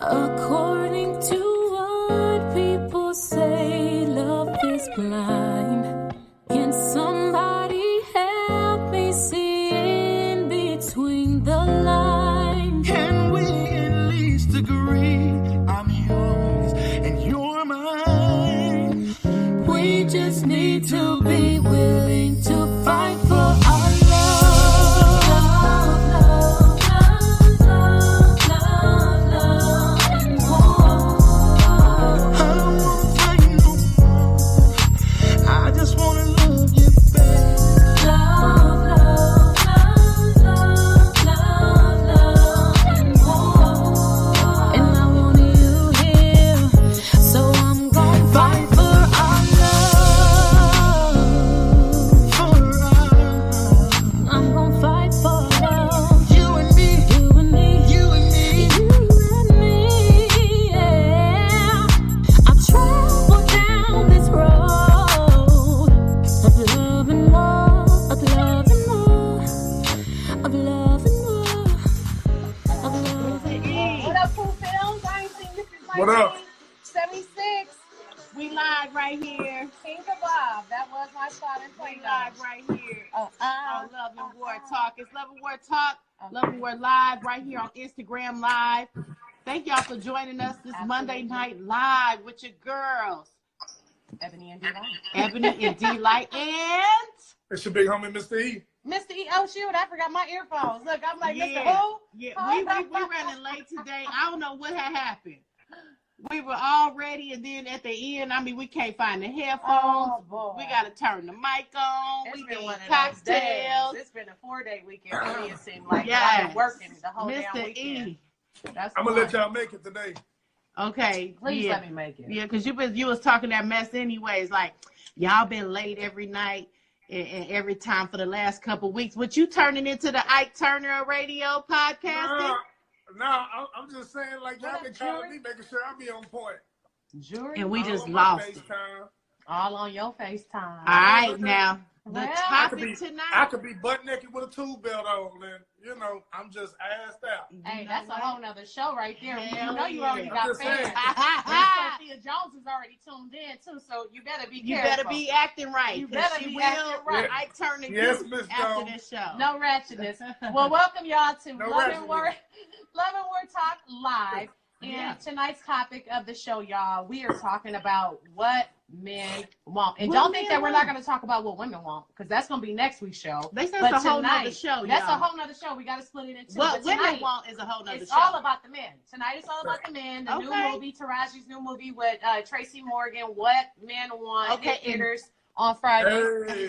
According to what people say, love is blind. Can somebody help me see in between the lines? Can we at least agree I'm yours and you're mine? We just need to be willing to fight for our love. What up? 76. We live right here. King Bob. That was my spot and play live right here on Love and War Talk. It's Love and War Talk. Love and War Live right here on Instagram Live. Thank y'all for joining us this Monday night live with your girls. Ebony and D-Light. Ebony and D-Light and... It's your big homie, Mista-E. Mista-E. Oh, shoot. I forgot my earphones. Look, I'm like, Mr. Who? Yeah, we running late today. I don't know what had happened. We were all ready, and then at the end, I mean, we can't find the headphones. Oh, we got to turn the mic on. It's We been need one of those cocktails. days. It's been a 4-day weekend for me, it seemed like. Yes. I've been working the whole damn weekend. That's I'm going to let y'all make it today. Okay. Please let me make it. Yeah, because you was talking that mess anyways. Like, y'all been late every night and every time for the last couple weeks. What you turning into the Ike Turner radio podcasting? No, I'm just saying, like, y'all been calling me, making sure I be on point. Jury? And we All just on my lost it. FaceTime. All on your FaceTime. All right, now, the Well, topic tonight. I could be butt naked with a tube belt on, and, you know, I'm just assed out. Hey, that's a whole nother show right there. Hell You know you yeah. already I'm got just fans. saying. Sophia Jones is already tuned in, too, so you better be You careful. better be acting right. You 'cause better she be will acting right. Ike Turner Yes, you Miss after Jones. this show. No ratchetness. Well, welcome y'all to No Love ratchetness. and War Talk Live. And Yeah. tonight's topic of the show, y'all, we are talking about what men want. And What don't think men that we're not want. going to talk about what women want, because that's going to be next week's show. They said But it's a whole tonight, nother show, that's y'all. a whole nother show. We got to split it into. What But tonight, women want is a whole nother it's show. all about the men. Tonight it's all about the men. The new Okay. movie, Taraji's new movie with Tracy Morgan, What Men Want, Okay, Hit Hitters on Friday. Hey.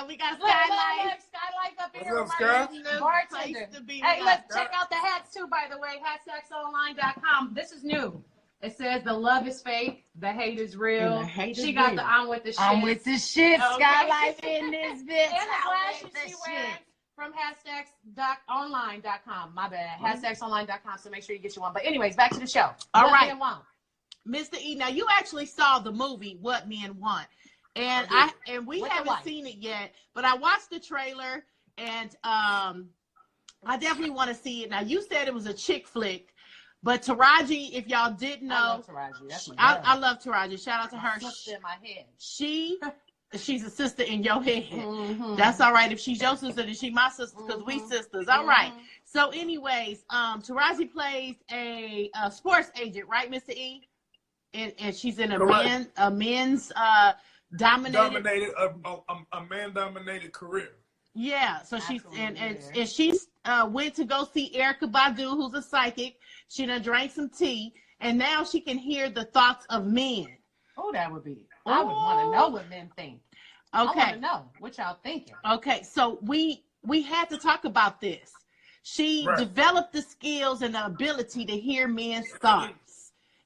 We got Look, Skylight. Skylight up What's here up, with Sky? my bartender. Place to be. Hey, We look, got check out the hats too, by the way. Hatsexonline.com. This is new. It says the love is fake, the hate is real. And the hate is She got real. the I'm with the shit. I'm with the shit. Okay. Skylight in this bitch. And the I'm glasses with the she wearing from hashtags.online.com. My bad. Hashtagsonline.com. So make sure you get you one. But anyways, back to the show. All What right. men want. Mista-E, now you actually saw the movie What Men Want, and we With the haven't wife. seen it yet, but I watched the trailer, and I definitely want to see it. Now you said it was a chick flick, but Taraji, if y'all didn't I know, love Taraji. That's my I love Taraji. Shout out to her. sister in my head. She's a sister in your head. Mhm. That's all right. If she's your sister, then she my sister because we sisters. All right. So, anyways, Taraji plays a sports agent, right, Mista-E? And she's in a men's dominated. A man-dominated career. Yeah. So she's Absolutely, and she's went to go see Erykah Badu, who's a psychic. She done drank some tea, and now she can hear the thoughts of men. Oh, that would be. I would want to know what men think. I want Okay. to know what y'all thinking. Okay. So we had to talk about this. She Right. developed the skills and the ability to hear men's thoughts.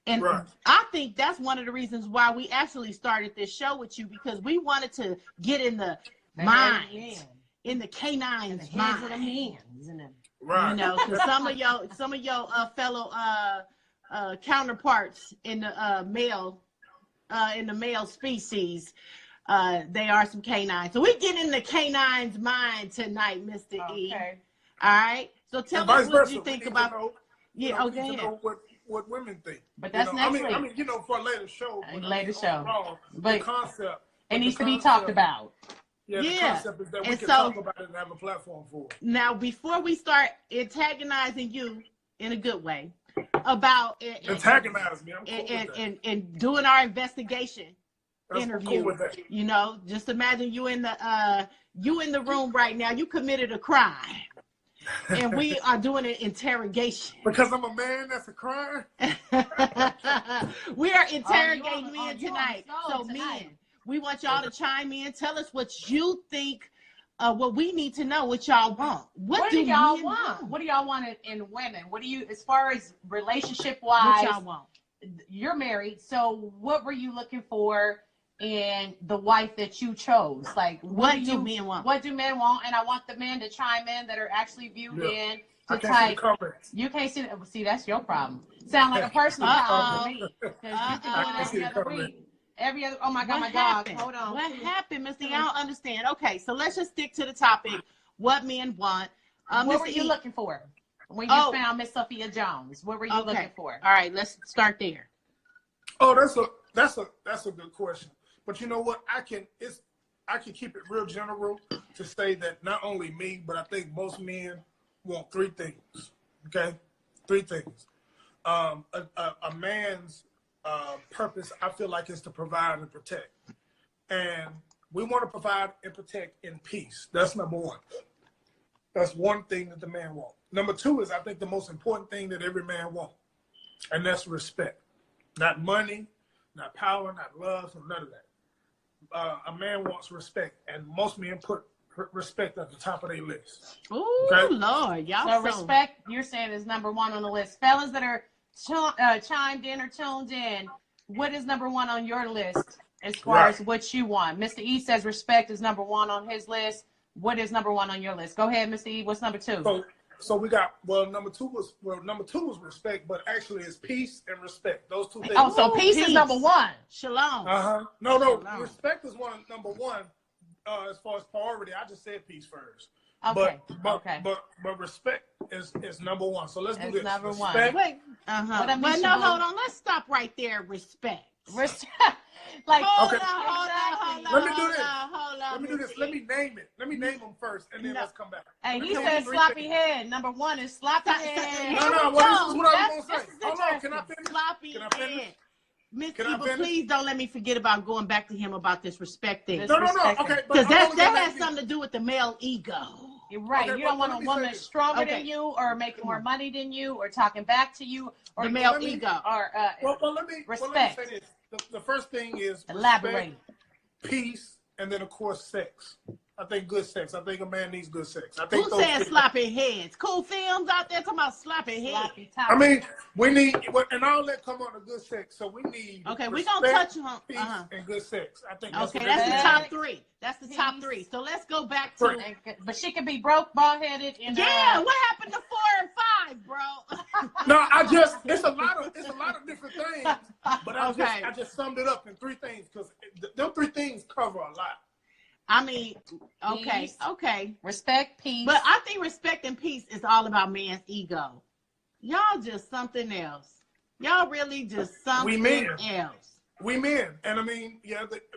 And Right. I think that's one of the reasons why we actually started this show with you, because we wanted to get in the mind, in the canines' Heads of the mind. men, isn't it? Right. You know, because some of your fellow counterparts in the male species, they are some canines. So we get in the canines' mind tonight, Mista-E. Okay. All right. So tell And us vice what versa. you We think need to about. know Yeah, we need to know what women think. But that's next week. I mean, for a later show. Show. But the concept. It needs to be talked about. Yeah, the concept is that we can talk about it and have a platform for it. Now, before we start antagonizing you in a good way about antagonize me, I'm cool with that. And doing our investigation interview, cool with that. Just imagine you in the room right now. You committed a crime, and we are doing an interrogation. Because I'm a man, that's a crime. We are interrogating men tonight. So men, we want y'all to chime in. Tell us what you think. What we need to know, what y'all want. What do y'all want? What do y'all want in women? What do you, as far as relationship wise? What y'all want? You're married, so what were you looking for in the wife that you chose? Like, what do men want? What do men want? And I want the men to chime in that are actually viewed in to type. You can't see that. See, that's your problem. Sound like a personal problem to me. Because you can do it every other week. Every other, oh my God, my dog. Hold on. What happened, Mr. I don't understand. Okay, so let's just stick to the topic. What men want. What were you looking for when you found Miss Sophia Jones? What were you looking for? All right, let's start there. Oh, that's a good question. But you know what? I can keep it real general to say that not only me, but I think most men want three things. Okay, three things. A man's purpose, I feel like, is to provide and protect. And we want to provide and protect in peace. That's number one. That's one thing that the man wants. Number two is, I think, the most important thing that every man wants, and that's respect. Not money, not power, not love, none of that. A man wants respect, and most men put respect at the top of their list. Oh, okay? Lord. Y'all so respect, you're saying, is number one on the list. Fellas that are chimed in or tuned in, what is number one on your list as far as what you want? Mr. E says respect is number one on his list. What is number one on your list? Go ahead, Mr. E. What's number two? So we got, number two was respect, but actually it's peace and respect. Those two things. Oh, so peace is number one. Shalom. No, Shalom. Respect is number one. As far as priority, I just said peace first. Okay. But respect is number one. So let's do this. Number respect. One. Wait. But no, hold on. Let's stop right there. Respect. Like, hold on. Let me do this. Let me do this. Let me name it. Let me name them first, and then let's come back. Hey, he said sloppy head. Number one is sloppy head. No. This is what I was going to say. Hold on. Can I finish? Sloppy Can I finish? head. Miss Eva, please don't let me forget about going back to him about this respect thing. No. Okay. Because that has something to do with the male ego. You're right. Okay, you don't want a woman stronger than you, or making more money than you, or talking back to you, or the male ego. Or let me respect. Say this. The first thing is elaborate. Respect, peace, and then of course sex. I think good sex. I think a man needs good sex. I think who said sloppy heads? Cool films out there talking about sloppy heads. I mean, we need, and all that come on to good sex. So we need. Okay, we're gonna touch on peace and good sex. I think. That's the top three. That's the top three. So let's go back to. But she could be broke, bald headed, and what happened to 4 and 5, bro? No, it's a lot of different things. But I just summed it up in three things because them three things cover a lot. I mean, peace, okay. Respect, peace. But I think respect and peace is all about man's ego. Y'all just something else. Y'all really just something else. We men. And I mean,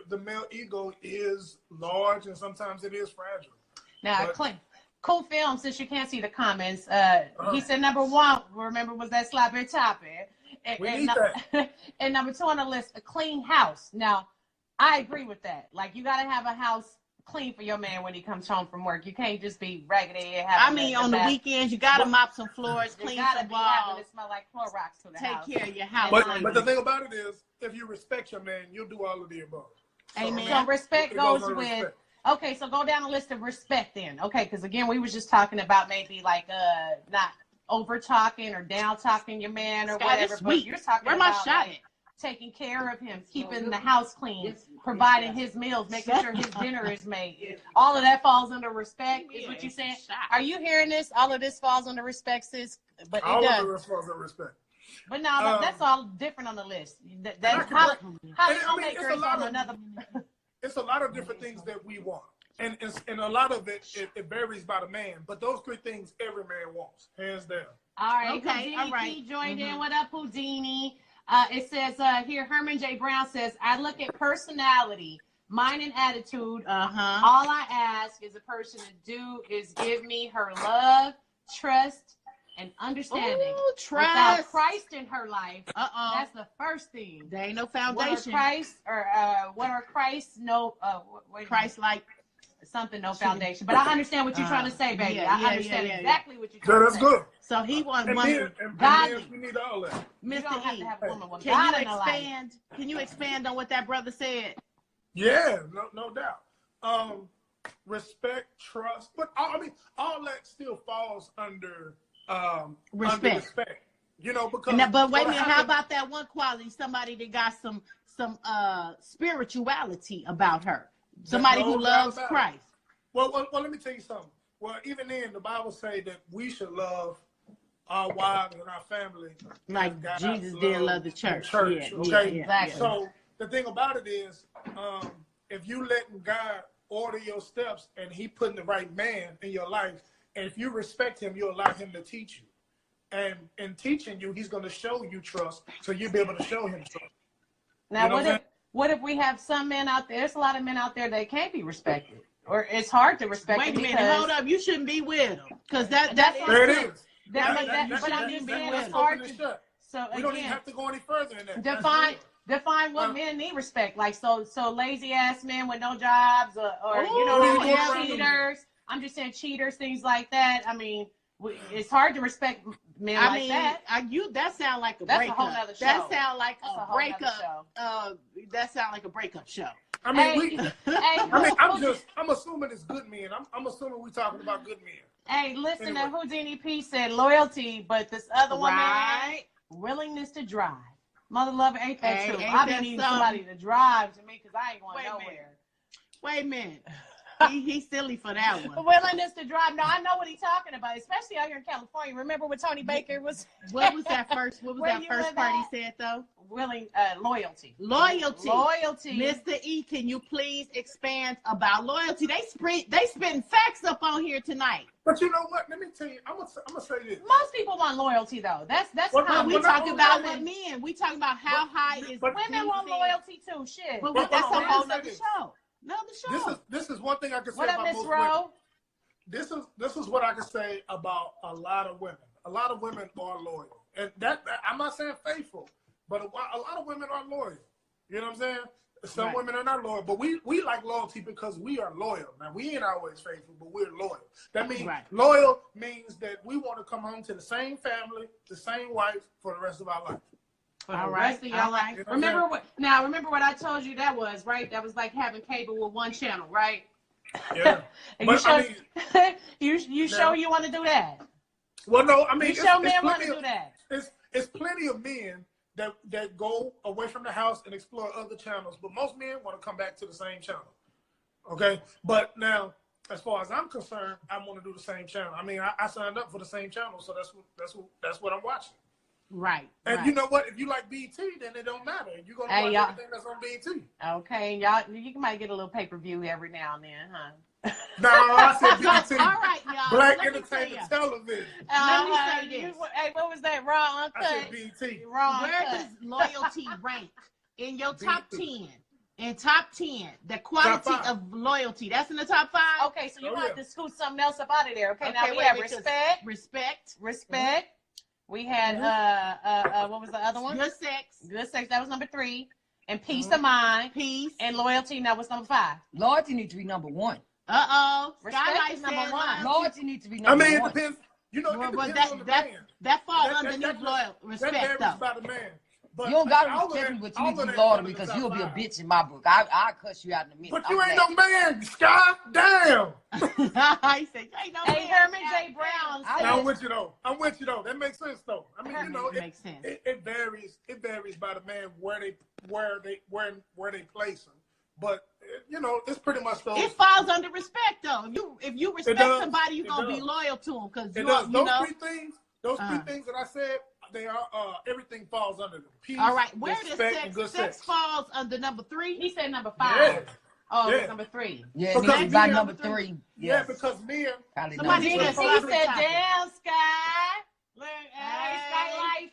the male ego is large and sometimes it is fragile. Now, cool film, since you can't see the comments, he said number one, remember, was that sloppy toppy. We need that. And number two on the list, a clean house. Now, I agree with that. Like, you got to have a house clean for your man when he comes home from work. You can't just be raggedy. On the weekends, you got to mop some floors, clean some walls. It smell like Clorox to the house. Take care of your house. But the thing about it is, if you respect your man, you'll do all of the above. Amen. So respect goes with, okay, so go down the list of respect then. Okay, because again, we was just talking about maybe like not over talking or down talking your man or whatever. But you're talking about like, taking care of him, keeping the house clean, providing his meals, making sure his dinner is made. All of that falls under respect, is what you're saying? Are you hearing this? All of this falls under respect, sis? But all it does. of this falls under respect. But no, that's all different on the list. How do you make yours on another? It's a lot of different things that we want. and a lot of it varies by the man. But those three things every man wants, hands down. All right, Okay, Houdini all right. P joined in. What up, Houdini? It says here, Herman J. Brown says, I look at personality, mind and attitude. Uh-huh. All I ask is a person to do is give me her love, trust, and understanding. Ooh, trust. Without Christ in her life, Uh-oh. that's the first thing. There ain't no What are foundation. Christ Christ-like. something, no foundation. But I understand what you're trying to say, baby. I understand exactly what you're trying So to that's say. good. So he wants And one. men, we need all that. You don't Mr. have E, to have a woman with can God you in her life. expand? Can you expand on what that brother said? Yeah, no doubt. Respect, trust, but all that still falls under respect. You know, because But wait a minute, how about that one quality? Somebody that got some spirituality about her. Somebody who loves Christ. Well, let me tell you something. Well, even then, the Bible say that we should love our wives and our family Like God Jesus loves did love the church. Yeah, okay? yeah, exactly. So the thing about it is, if you letting God order your steps and he putting the right man in your life, and if you respect him, you allow him to teach you. And in teaching you, he's going to show you trust, so you'll be able to show him trust. Now, You know what if we have some men out there? There's a lot of men out there that can't be respected, or it's hard to respect. Wait a them minute, because hold up. You shouldn't be with them because that There it is. but I'm just saying it's hard to. So We don't even again, have to go any further in that. define what men need respect. Like so lazy ass men with no jobs, or you Ooh, know what I mean, yeah. cheaters. I'm just saying cheaters, things like that. I mean, it's hard to respect men like that. That sound like a That's breakup. a whole nother show. That sound like That's a a whole breakup. nother That sound like a breakup show. I mean, Hey, I'm assuming it's good men. I'm assuming we're talking about good men. Hey, listen Anyway. to Houdini P said loyalty, but this other one, Right. willingness to drive. Mother lover, ain't that Hey, true? ain't I be that needing something? somebody to drive to me because I ain't going Wait a nowhere. minute. Wait a minute. He's silly for that one. Willingness to drive. No, I know what he's talking about, especially out here in California. Remember when Tony Baker was What was that first? What was Where that you first live part he at? said though? loyalty. Loyalty. Mr. E, can you please expand about loyalty? They spitting facts up on here tonight. But you know what? Let me tell you. I'm gonna say this. Most people want loyalty though. That's Well, how We But talk not about only what men. We talk about how high is but women want loyalty too. Shit. But But that's hold a on, whole let me nother say this. show. Another show. This is one thing I can say What up, about Miss most women. Rowe? This is what I can say about a lot of women. A lot of women are loyal, and that I'm not saying faithful, but a lot of women are loyal. You know what I'm saying? Some Right. women are not loyal, but we like loyalty because we are loyal. Now we ain't always faithful, but we're loyal. That means Right. loyal means that we want to come home to the same family, the same wife for the rest of our life. For the All rest right, of your all life. right. You know Remember what I told you that was, right? That was like having cable with one channel, right? Yeah, And but you I show, mean, you show you want to do that. well, no, I mean, You show men want to do that. It's plenty of men that go away from the house and explore other channels, but most men want to come back to the same channel. Okay, but now as far as I'm concerned, I want to do the same channel. I mean, I signed up for the same channel, so that's what I'm watching. Right. And right. you know what? If you like BET, then it don't matter. You're gonna Hey, watch y'all. everything that's on BET. Okay, y'all, you might get a little pay-per-view every now and then, huh? No, I said BET. All right, y'all. Black Let me tell Entertainment you. Television. Let me say this. Hey, what was that? Raw I said uncut. BET. Raw Where uncut. does loyalty rank in your top BT. 10? In top 10, the quality Top 5. of loyalty. That's in the top 5? Okay, so you Oh, want yeah. to scoot something else up out of there. Okay, now we wait, have wait, 'cause respect. Respect. We had what was the other one? Good sex. Good sex. That was number 3. And peace of mind. Peace. And loyalty. That was number 5. Loyalty needs to be number one. Uh-oh. Respect Skylight is number said one. Loyalty needs to be I number mean, it one. depends. You know, Well, it but depends on the man. that falls That- underneath that- loyal That respect, varies though. by the man. But You don't gotta all of respect that- me, but you all need to of be that loyal is because top you'll be a 5. bitch in my book. I'll cuss you out in a minute. But you I'm ain't glad. no man, Sky. Damn. I said, ain't no Hey, man. Herman J. Brown I said, I'm with you though. That makes sense though. I mean, you know, It makes sense. It varies. It varies by the man where they place him. But you know, it's pretty much those. It falls under respect, though. If you respect does. somebody, you're It gonna be does. loyal to them because It you does. Those know. three things. Those three things that I said, they are everything falls under them. Peace, All right, where does respect, and good sex sex. falls under number 3? he said number Yeah. 5. Oh, Yeah. it's number 3. Yeah, Because it needs to be by men- number 3. Yeah, Yes. because men. Probably Somebody number said three. so. He said, "Damn, Sky." Look, Hey. Sky Life.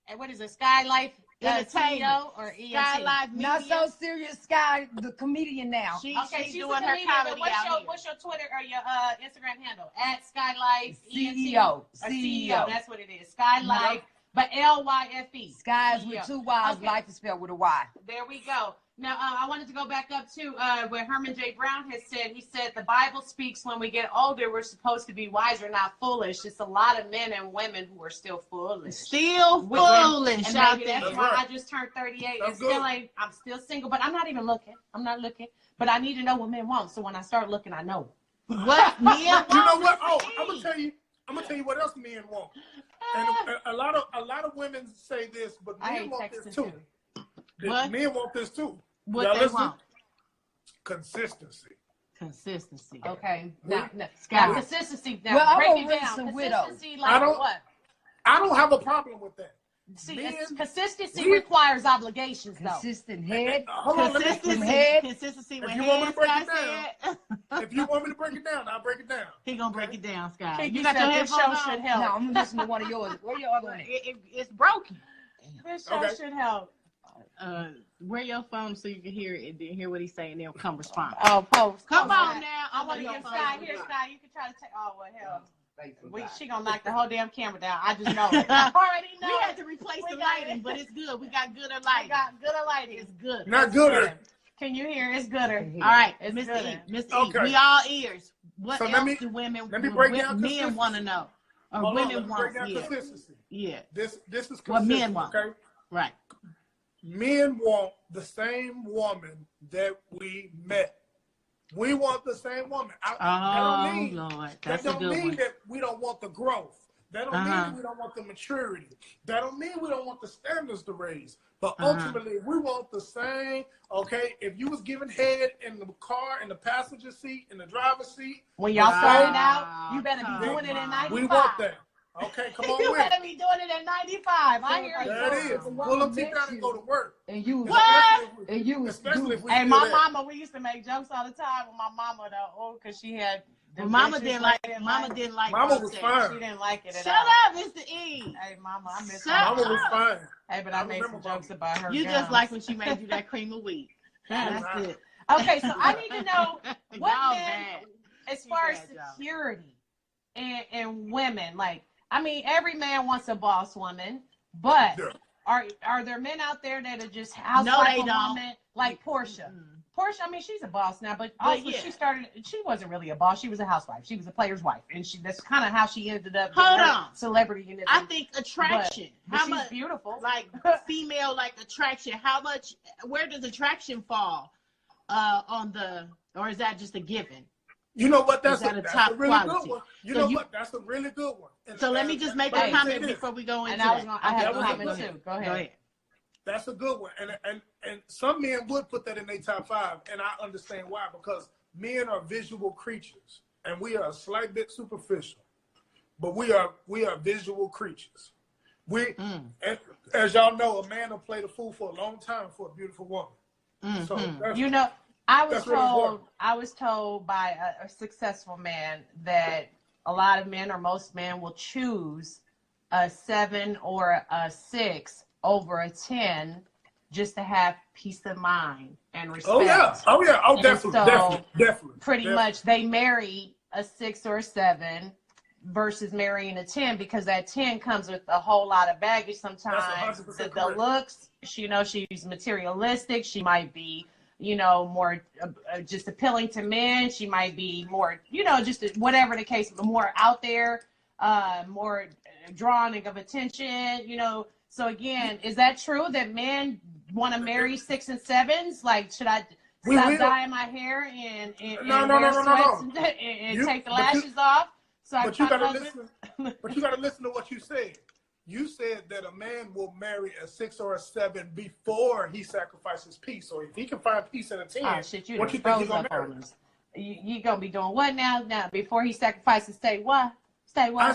And what is it? Sky Life Entertainment. CEO or ENT? Sky Live Media. Not so serious, Sky, the comedian now. She's She's doing a her comedian, but comedy out here. what's your Twitter or your Instagram handle? At Sky Life CEO. ENT? CEO. That's what it is. Sky Life, but LYFE. Skies CEO. with 2 Y's, Okay. life is spelled with a Y. There we go. Now, I wanted to go back up to where Herman J. Brown has said, he said, the Bible speaks when we get older, we're supposed to be wiser, not foolish. It's a lot of men and women who are still foolish. Still foolish And out maybe there. that's why I just turned 38 and That's still good. ain't, I'm still single, but I'm not even looking. I'm not looking. But I need to know what men want. So when I start looking, I know. What men You know want, what? Oh, Mr. I'm gonna E. tell you what else men want. And a lot of women say this, but I men hate want this texting too. too. What? Men want this too. What Y'all they listen? want? Consistency. Consistency. Okay. Yeah. Now, Sky. consistency. Now, Well, I'm break gonna it raise down. some widows. Consistency, I like don't- what? I don't have a problem with that. See, Men- consistency we- requires obligations, though. Consistent head. Hold on, let me, Consistency. head. Consistency If with you want me to head, break Sky it down. said. if you want me to break it down, I'll break it down. He gonna break it down, Sky. Kiki You got said your this show headphones should on? help. No, I'm gonna listen to one of yours. Where your other one at? It's broken. This show Okay. should help. Wear your phone so you can hear it and then hear what he's saying and then come respond. Oh, post. Come Okay. on now. I want to your get phone. Sky. Here, Sky. You can try to take. Oh, well, hell. She gonna knock the whole damn camera down. I just know it. I already know. We had it. to replace We the got lighting, it. but it's good. We got gooder I lighting. got good lighting. It's good. Not good. Can you hear? It's gooder. All right, It's Mr. good. E. Mr. Okay. E. We all ears. What So else let me- do women, let me break down men consistency. want to know? Or Hold on, women let me want? break down Yeah. consistency. Yeah. This is consistent, What men want. okay? Right. Men want the same woman that we met. We want the same woman. Oh, that don't mean, Lord. that That's a don't good mean one. that we don't want the growth. That don't mean we don't want the maturity. That don't mean we don't want the standards to raise. But ultimately, we want the same. Okay, if you was giving head in the car, in the passenger seat, in the driver's seat, When y'all Wow. starting out, you better be Come doing it in on. 95. we want that. Okay, come on You with better it. be doing it in 95. I hear you. There it is. Pull them teeth out and go to work. And you Especially if we Hey, still my there. mama, we used to make jokes all the time with my mama, though. Oh, because she had. Well, Mama didn't like. Mama didn't like. Mama road was sex. fine. She didn't like it at Shut all. up, Mr. E. Hey, mama, I miss Shut her. Mama was fine. Hey, but I made remember some jokes about her. You just gums. like when she made you that cream of wheat. That's Wow. it. Okay, so I need to know what Y'all men, bad. as She far as bad, y'all. security and women, like, I mean, every man wants a boss woman, but Yeah. are there men out there that are just housewife they don't. woman, like Portia? Mm. Portia, I mean, she's a boss now, but also yeah. she wasn't really a boss. She was a housewife. She was a player's wife. And that's kind of how she ended up Hold getting her on. celebrity. And I think attraction. but How she's much? beautiful. Like female, like attraction. How much? Where does attraction fall? On the, or is that just a given? You know what? That's Is that a a that's top a really quality? good one. You So know you- what? That's a really good one. And- So let me and- just make but a let me say comment this. before we go into And I was that. gonna, I had that a was a comment good too. Go ahead. Go ahead. That's a good one. And some men would put that in their top 5, and I understand why, because men are visual creatures, and we are a slight bit superficial, but we are visual creatures. We, as y'all know, a man will play the fool for a long time for a beautiful woman. So that's, You know, I was That's really told important. by a successful man that a lot of men or most men will choose a 7 or a 6 over a 10 just to have peace of mind and respect. oh yeah, oh And definitely, so, definitely. Pretty much they marry a 6 or a 7 versus marrying a 10 because that 10 comes with a whole lot of baggage sometimes. 100% The correct. looks, she's materialistic. She might be, more just appealing to men. She might be more, just whatever the case, more out there, more drawing of attention, So again, is that true that men want to marry 6 and 7s? Like, should I stop dyeing my hair and No. wear sweats and take the lashes off? So But you gotta listen. But you gotta listen to what you said. You said that a man will marry a 6 or a 7 before he sacrifices peace. So if he can find peace in a 10, Oh shit, what you think he's gonna marry? You gonna be doing what now? Now before he sacrifices, say what? Say what?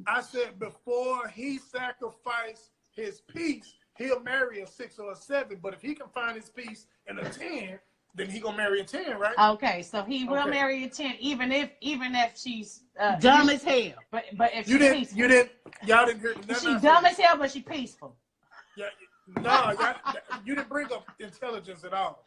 I said before he sacrifices his peace, he'll marry a 6 or a 7. But if he can find his peace in a 10, then he gonna marry a 10, right? Okay, so he will marry a 10, even if she's dumb as hell. But if y'all didn't hear nothing. She's dumb as hell, but she peaceful. Yeah, no, you didn't bring up intelligence at all.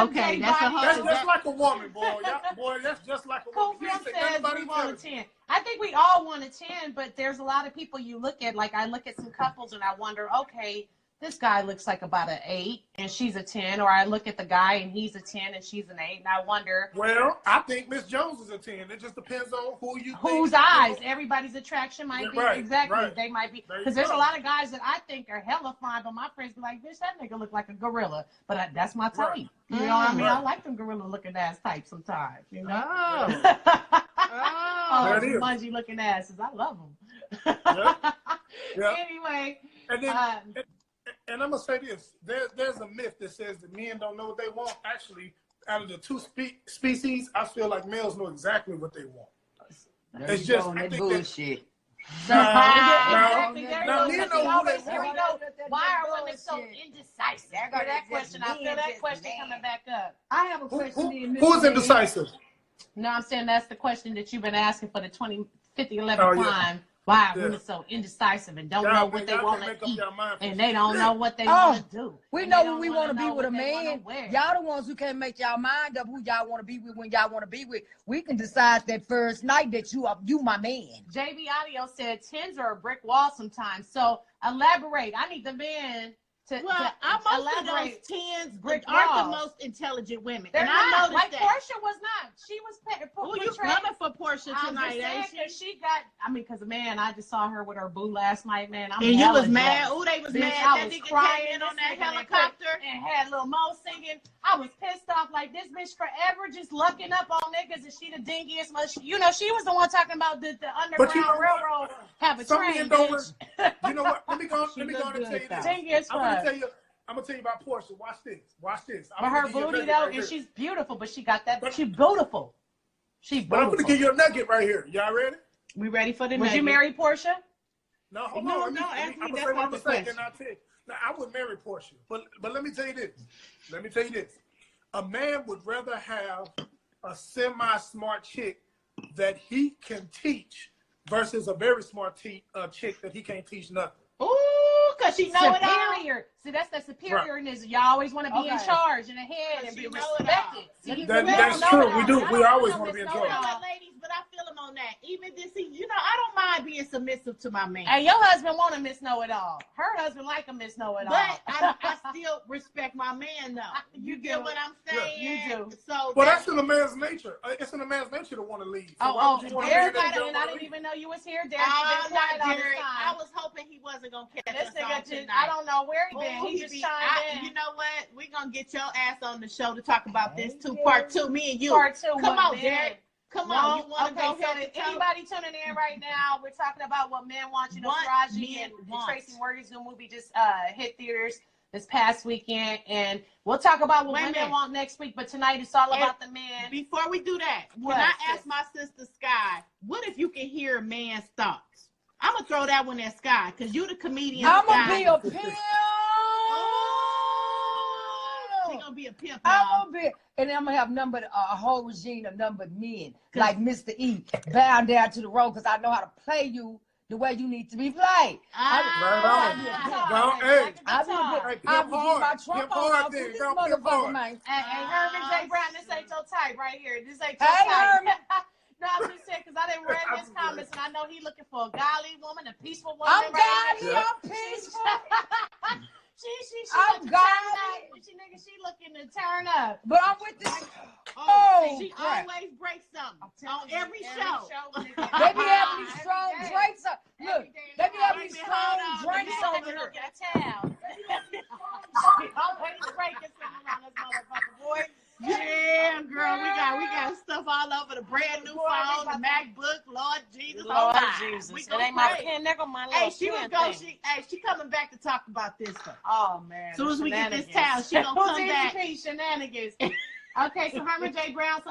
Okay, that's just like a woman, boy. Boy, that's just like a woman. Cool says we want a 10. I think we all want a 10, but there's a lot of people you look at. Like I look at some couples and I wonder, okay, this guy looks like about an 8 and she's a 10, or I look at the guy and he's a 10 and she's an 8, and I wonder. Well, I think Miss Jones is a 10. It just depends on whose eyes. Everybody's attraction might be exactly. Right. They might be, because there's a lot of guys that I think are hella fine, but my friends be like, bitch, that nigga look like a gorilla. But that's my type. Right. You know what I mean? I like them gorilla looking ass types sometimes. You know. That is. Smudgy looking asses. I love them. Yeah. Anyway. And then. And I'm gonna say this: there's a myth that says that men don't know what they want. Actually, out of the two species, I feel like males know exactly what they want. It's just I think bullshit. Now, men know who they want. Why are women so indecisive? I feel that question coming back up. I have a question. Who's indecisive? No, I'm saying that's the question that you've been asking for the 11th time. Why are women so indecisive and don't know what they want to eat, and they don't know what they want to do? We know when we want to be with a man. Y'all the ones who can't make y'all mind up who y'all want to be with when y'all want to be with. We can decide that first night that you my man. JB Audio said 10s are a brick wall sometimes. So elaborate. I need the men to most of those 10s aren't the most intelligent women. They're and not. I noticed that. Portia was not. She was you coming for Portia tonight, ain't she? She got, because man, I just saw her with her boo last night, man. And you was mad? Oh, they was Bitch, mad I that was nigga crying came in on that helicopter and had Lil Mo singing. I was pissed off like this bitch forever just lucking up on niggas, and she the dingiest much. You know, she was the one talking about the Underground Railroad have a train, bitch. You know what? Let me go and tell you this. Dingiest I'm gonna tell you about Portia. Watch this. But her booty though, and she's beautiful, but she got that. She's beautiful. But I'm gonna give you a nugget right here. Y'all ready? We ready for the nugget? Would you marry Portia? No, hold on. No, ask me. That's not the question. Now, I would marry Portia, but let me tell you this. A man would rather have a semi-smart chick that he can teach versus a very smart chick that he can't teach nothing. Ooh, because she know it all. See, that's the superiorness. Right. Y'all always want to be in charge and ahead and be respected. That's true. We do. We always want to be in charge. You know what, ladies? But I feel him on that. Even this, I don't mind being submissive to my man. Hey, your husband want a Miss Know-It-all. Her husband like a Miss Know-It-all. But I still respect my man, though. You get what I'm saying? Yeah, you do. So that's in a man's nature. It's in a man's nature to want to leave. So Derek, I didn't even know you was here. Derek, I was hoping he wasn't gonna catch us on tonight. I don't know where he been. He just chimed in. You know what? We're gonna get your ass on the show to talk about this too. Part 2, me and you. Part 2. Come on, Derek. Come on. You want to go ahead? So anybody tuning in right now, we're talking about what men want. You know, Taraji and Tracy Morgan's new movie just hit theaters this past weekend, and we'll talk about what women want next week. But tonight it's all about the men. Before we do that, when I asked my sister Sky, what if you can hear a man's thoughts? I'm gonna throw that one at Sky because you the comedian. I'm gonna be a pimp. She gonna be a pimp. I'm gonna be, and I'm gonna have a whole regime of numbered men like Mista-E bound down to the road because I know how to play you the way you need to be played. I'll be my trump on this motherfucker, man. Hey, Herman J. Brown, this ain't your type right here. This ain't your type. No, I'm just saying because I didn't read his comments and I know he looking for a godly woman, a peaceful woman. I'm godly, I'm peaceful. I'm godly. She looking to turn up. But I'm with this. She always breaks something on every show. They be having these strong drinks up. Look, they be having these strong drinks over here. Always breaking something around this motherfucker, boy. Yeah, girl, we got stuff all over the brand new phone, the MacBook, Lord Jesus. Lord Jesus. It ain't my pen, nigga, my little she coming back to talk about this stuff. Oh, man. As soon as we get this town, she gonna come back. Shenanigans. Okay, so Herman J. Brown,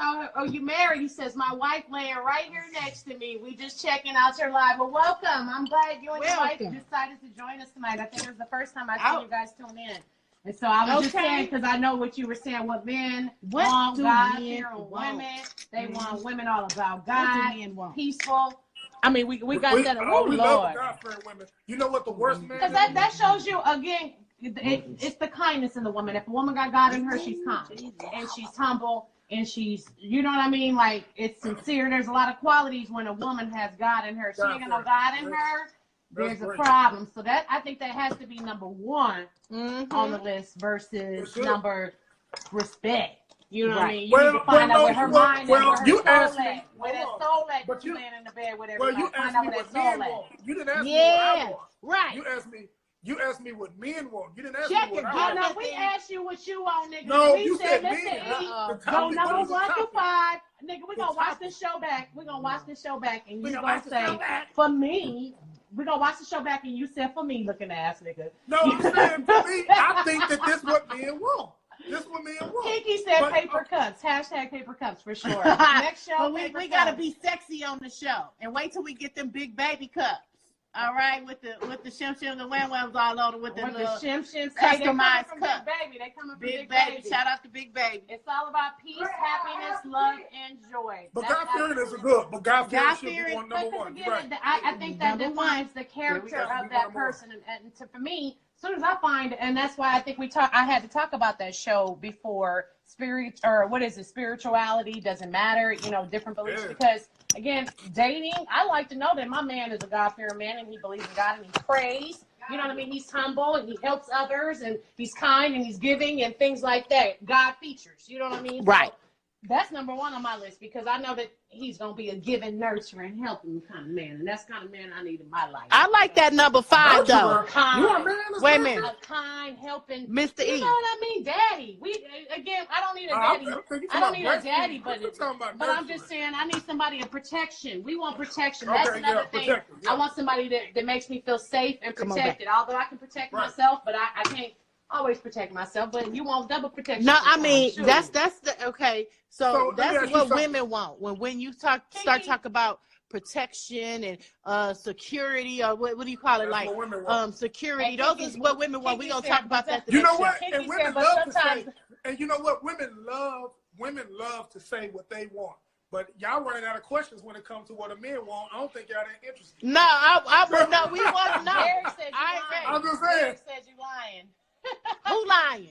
you married? He says, my wife laying right here next to me. We just checking out your live. Well, welcome. I'm glad you and your wife decided to join us tonight. I think it was the first time I've seen you guys tune in. And so I was just Okay. saying, because I know what you were saying, what men What want, do God men fearing want? women. They want women all about What do God, men want? peaceful. I mean, we got that. Oh, we love Lord. God-fearing women. You know what the worst man Because is? that shows you, again, it's the kindness in the woman. If a woman got God in her, she's kind. And she's humble. And she's, you know what I mean? Like, it's sincere. There's a lot of qualities when a woman has God in her. She ain't got no God in her. There's a problem. So that, I think that has to be number one on the list versus number respect. You know what I mean? You need to find out where her mind is, where her soul at. Where that soul at, but you laying in the bed with everybody. Well, you Find asked out me where what that soul men at. want. You didn't ask me Yeah, what I want. right. You asked me what men want. You didn't ask Check me what it, I Oh, want. no, we asked you what you want, nigga. No, we you said men. Mr. E, The go topic. number What is the 1 to topic? 5. Nigga, we're The going to watch topic. this show back. We're going to watch this show back, and We you gonna going watch to the show say, back. for me, we're going to watch the show back, and you said, for me, looking ass, nigga. No, I'm saying for me, I think that this what men want. This what men want. Kiki said But- paper cups. Hashtag paper cups for sure. Next show, But paper we gotta cups. be sexy on the show, and wait till we get them big baby cups. All right, with the shim shim and wham whams all over with the With the little shim shim customized from cup. Big Baby. They coming from big baby. Shout out to Big Baby. It's all about peace, happiness, love, and joy. But That's- God-fearing is good. But God-fearing should be God-fearing, one number Because one. again, You're right. I think that Number defines the character Yeah, we got of that person. And for me, as soon as I find, and that's why I think I had to talk about that show before, spirituality doesn't matter, different beliefs. Yeah. Because again, dating, I like to know that my man is a God-fearing man and he believes in God and he prays. You know what I mean? He's humble and he helps others and he's kind and he's giving and things like that. God features. You know what I mean? Right. So, that's number 1 on my list because I know that he's going to be a giving, nurturing, helping kind of man. And that's the kind of man I need in my life. I like that number 5 though. Kind. You a man that's Wait a nurturing? minute. A kind, helping. Mr. You E. know what I mean? Daddy. I don't need a daddy. I don't need a daddy, but I'm just saying I need somebody in protection. We want protection. That's Okay, another yeah, thing. protective, yeah. I want somebody that makes me feel safe and Come on protected. Although I can protect Right. myself, but I can't always protect myself. But you want double protection. No, I mean sometimes, that's the okay. So, So let me that's ask you what something. women want when you start talking about protection and security or what do you call it, That's like what women want. security. And Those Kiki- is what women want. Kiki We're gonna said, talk about that. The You know next what? show. And Kiki women said, but love to say, sometimes- and you know what? Women love to say what they want. But y'all running out of questions when it comes to what a man want. I don't think y'all that interested. No, I would no. We want to know. Derek said you I lying. I'm just saying. Derek said you lying. Who lying?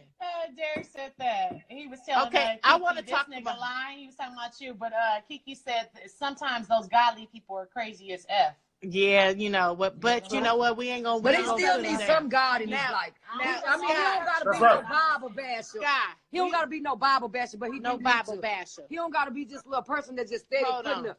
Derek said that. He was telling Okay, Kiki, I wanna this talk nigga about- lying. He was talking about you. But Kiki said that sometimes those godly people are crazy as F. Yeah, you know what? But you know what? We ain't gonna. But we he ain't gonna still put it needs there. some God in his Now- life. now, I mean, he don't gotta That's be right. no Bible basher. Guy, He don't gotta be no Bible basher, but he no do need Bible to. basher. He don't gotta be just a little person that just steady Hold putting on.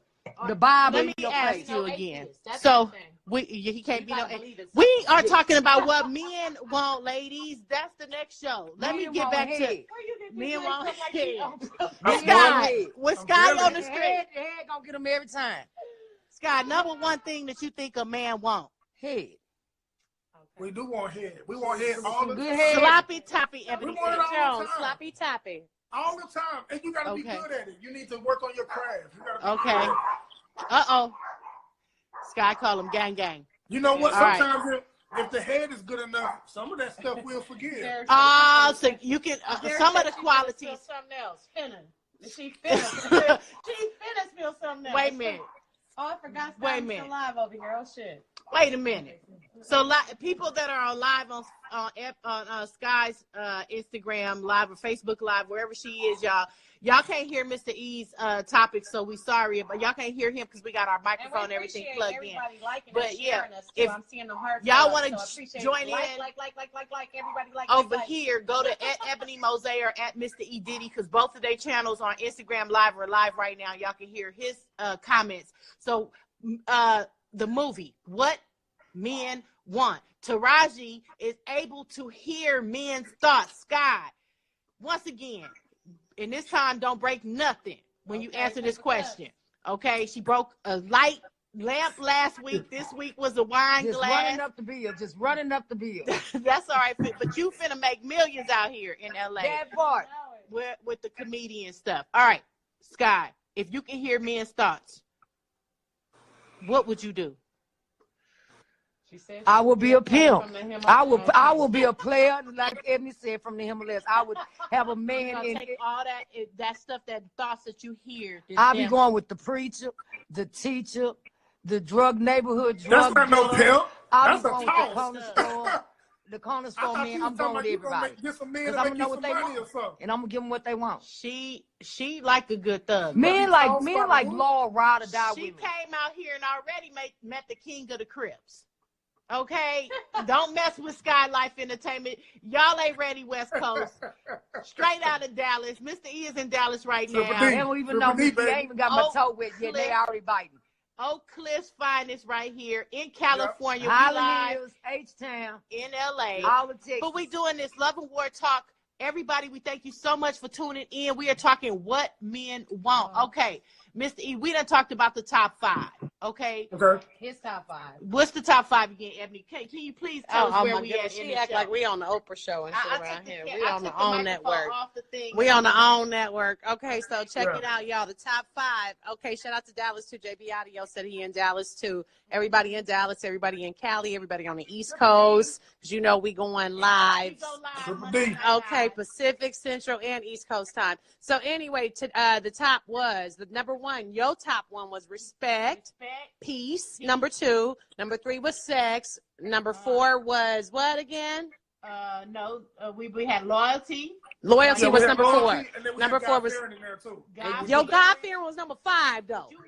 the Bible Let in me your ask face. you No again. atheist. That's So the thing. he can't You be no. gotta believe in We are talking about what men want, ladies. That's the next show. Let me Men get want back head. to Where you get men this want like she- head. I'm Men telling want Sky, head. with I'm Sky telling on you. the The street. head gonna get him every time. Sky, number one thing that you think a man want. Head. We do want head. We want head all the Good time. head. Sloppy toppy Ebony We want it all the Jones. time. Sloppy toppy. All the time. And you got to be Okay. good at it. You need to work on your craft. You gotta be Okay. good. Uh-oh. Sky call him gang gang. You know what? All right. Sometimes if the head is good enough, some of that stuff we'll forgive. Derek So you can Derek some of said the she qualities. finna spill something else. She finna. She finna spill something else. Wait a minute. Oh, I forgot. Wait a I'm minute. still live over here. Oh shit. Wait a minute. So people that are live on Sky's Instagram live or Facebook live, wherever she is, y'all can't hear Mr. E's topic, so we sorry, but y'all can't hear him because we got our microphone and everything plugged in. Liking But and yeah, sharing us too. if I'm seeing the hearts. y'all up, wanna so I appreciate join it. in like everybody like over like. here, go to at ebony-mozay or at Mr. E Diddy, because both of their channels on Instagram live are live right now. Y'all can hear his comments. So the movie, What Men Want. Taraji is able to hear men's thoughts. Sky, once again, and this time don't break nothing when you answer this question. Okay, she broke a light lamp last week. This week was a wine Just glass. running up the bill. Just running up the bill. That's all right, but you finna make millions out here in LA That part. with the comedian stuff. All right, Sky, if you can hear men's thoughts, what would you do? She said I will be a pimp. from the Himalayas. I will be a player, like Ebony said, from the Himalayas. I would have a man in. Take all that stuff, that thoughts that you hear. I'll be going with the preacher, the teacher, the neighborhood drug That's not no dealer. pimp. I'll be That's a going with the toss. corner store. The corner store man. I'm going with everybody. Get some men Because to I'm make gonna know you what some they money or want, something. and I'm gonna give them what they want. She like a good thug. Men like Law ride or die She with me. came out here and already met the king of the Crips. Okay, don't mess with Sky Life Entertainment. Y'all ain't ready, West Coast. Straight out of Dallas. Mr. E is in Dallas right now. They don't even know me. They ain't even got my toe wet yet. They already biting. Oak Cliff's finest right here in California. Yep. We live Hills, H-Town, in LA. all the Texas. But we doing this Love and War Talk. Everybody, we thank you so much for tuning in. We are talking what men want. Okay, Mr. E, we done talked about the top 5. Okay. Okay. His top 5. What's the top 5 again, Ebony? Can you please tell us where we at? She act like we on the Oprah show and shit around here. We on the OWN OWN network. network. We on the OWN network. Okay, so check it out, y'all. The top 5. Okay, shout out to Dallas too. JB Audio said he in Dallas too. Everybody in Dallas, everybody in Cali, everybody on the East Coast. Because you know we going live. Triple D. Okay, Pacific, Central, and East Coast time. So anyway, the top was the number 1. Your top 1 was respect, peace. Number 2, number 3 was sex. Number 4 was what again? We had loyalty. Loyalty was number 4. Number 4 was Your God fearing was number 5 though. You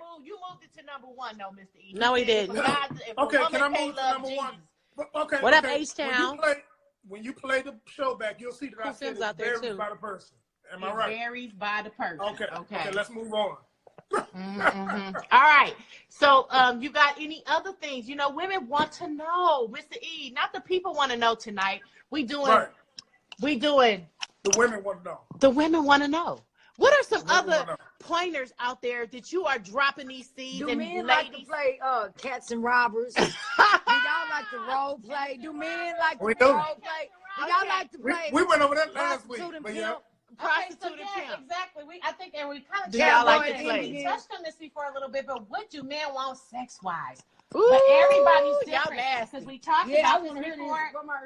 moved it to number 1 though, Mr. E. No, he didn't. Okay, can I move to number 1? Okay. What up, H-Town? When you play the show back, you'll see that I said it varies by the person. Am I right? It varies by the person. Okay, let's move on. All right. So, you got any other things? You know, women want to know, Mr. E. Not the people want to know tonight. We doing. The women want to know. The women want to know. What are some other pointers out there that you are dropping these seeds? Do and men ladies like to play cats and robbers? Do y'all like to role play? Do men like to role play? Do y'all like to play? We went over that last week. But yeah. Prostitute and pimp. Exactly. I think, and we kind of Do y'all like to play? touched on this before a little bit, but what do men want sex-wise? But everybody's different. Because we talked about this before.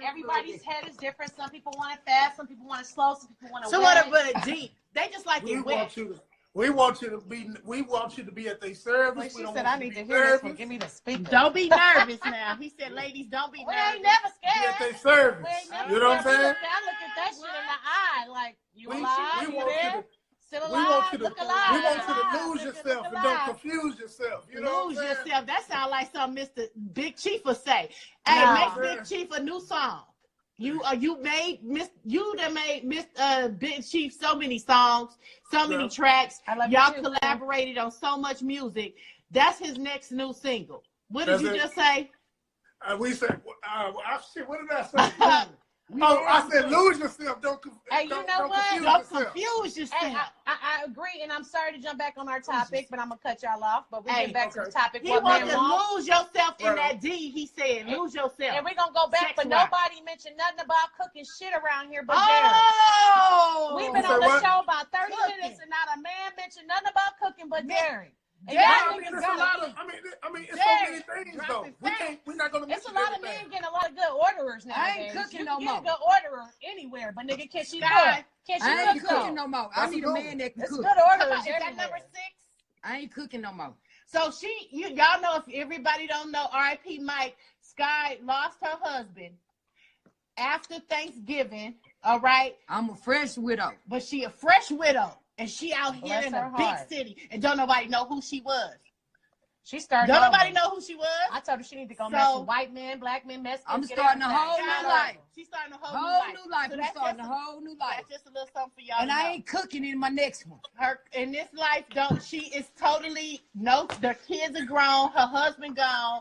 Everybody's head is different. Some people want it fast. Some people want it slow. Some people want it So wet. what about deep? They just like it wet. We want you to be at their service. She said, I need to hear this one. Give me the speaker. Don't be nervous now. He said, ladies, don't be nervous. We ain't never Be at scared. their service. You know what I'm saying? I look at that shit in the eye. Like, you alive? You there? Still We alive? want you Look to alive. lose yourself and don't confuse yourself. You know Lose what I'm saying? yourself. That sounds like something Mr. Big Chief would say. Hey, Nah. make Big Chief a new song. You made Mr. Big Chief so many songs, so many tracks. Y'all collaborated on so much music. That's his next new single. What did you just say? We said, what did I say? I said, lose yourself. Don't confuse yourself. Hey, I agree, and I'm sorry to jump back on our topic, but I'm gonna cut y'all off. But we get back to the topic. He wants to lose yourself in that D. He said, lose yourself. And we're gonna go back, but nobody mentioned nothing about cooking shit around here but Oh! We've been on the show about 30 minutes, and not a man mentioned nothing about cooking but Darren. I mean, it's so many things though. We're not gonna. It's a lot of men getting a lot of good orderers now. I ain't cooking no more. You can get a good orderer anywhere, but nigga, can she cook? I ain't cooking no more. I need a man that can It's cook. good orderers. Is that number 6? I ain't cooking no more. So y'all know, if everybody don't know, R.I.P. Mike, Sky lost her husband after Thanksgiving. All right. I'm a fresh widow. But she a fresh widow. And she out here Bless in her a big heart. city, and don't nobody know who she was. She started. Don't nobody know who she was. I told her she need to go mess with white men, black men, Mexicans. I'm starting a whole new life. She's starting a Whole new life. So I'm that's starting a just whole new life. That's just a little something for y'all. And to I know. ain't cooking in my next one. Her in this life, she is totally the kids are grown, her husband gone.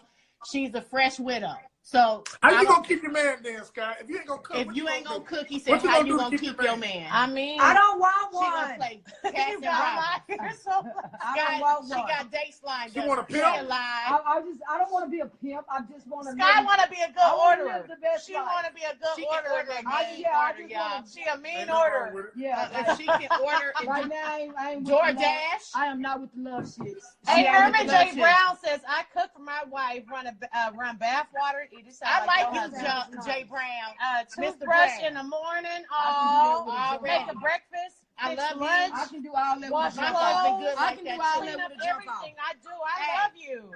She's a fresh widow. So how you gonna keep your man then, Sky? If you ain't gonna cook, if you ain't gonna cook, he said, What you how gonna you do gonna to keep keep your your man? man? I mean, I don't want She gonna one. play cats and robbers. I don't want She one. got dates lined She up. want a pimp? She alive. I don't want to be a pimp. I just want to. Sky want to be a good orderer. live the best She life. want to be a good She can orderer. order a nigga. mean I order, just y'all. wanna- She a mean Ain't nothing wrong order. with it. Yeah. She can order Right and now, I ain't with the love. DoorDash. I am not with the love shit. Hey, She Herman on the J. Brown says, I cook for my wife, run bath water, This I sound like your you, husband. Jay Brown. Toothbrush Brown. in the morning. Already. Make a breakfast. I fix love you. lunch. I can do all that Wash with a My jump clothes. husband off. good I like can do that all too. Clean that up with a jump off. everything I do. I Hey. love you.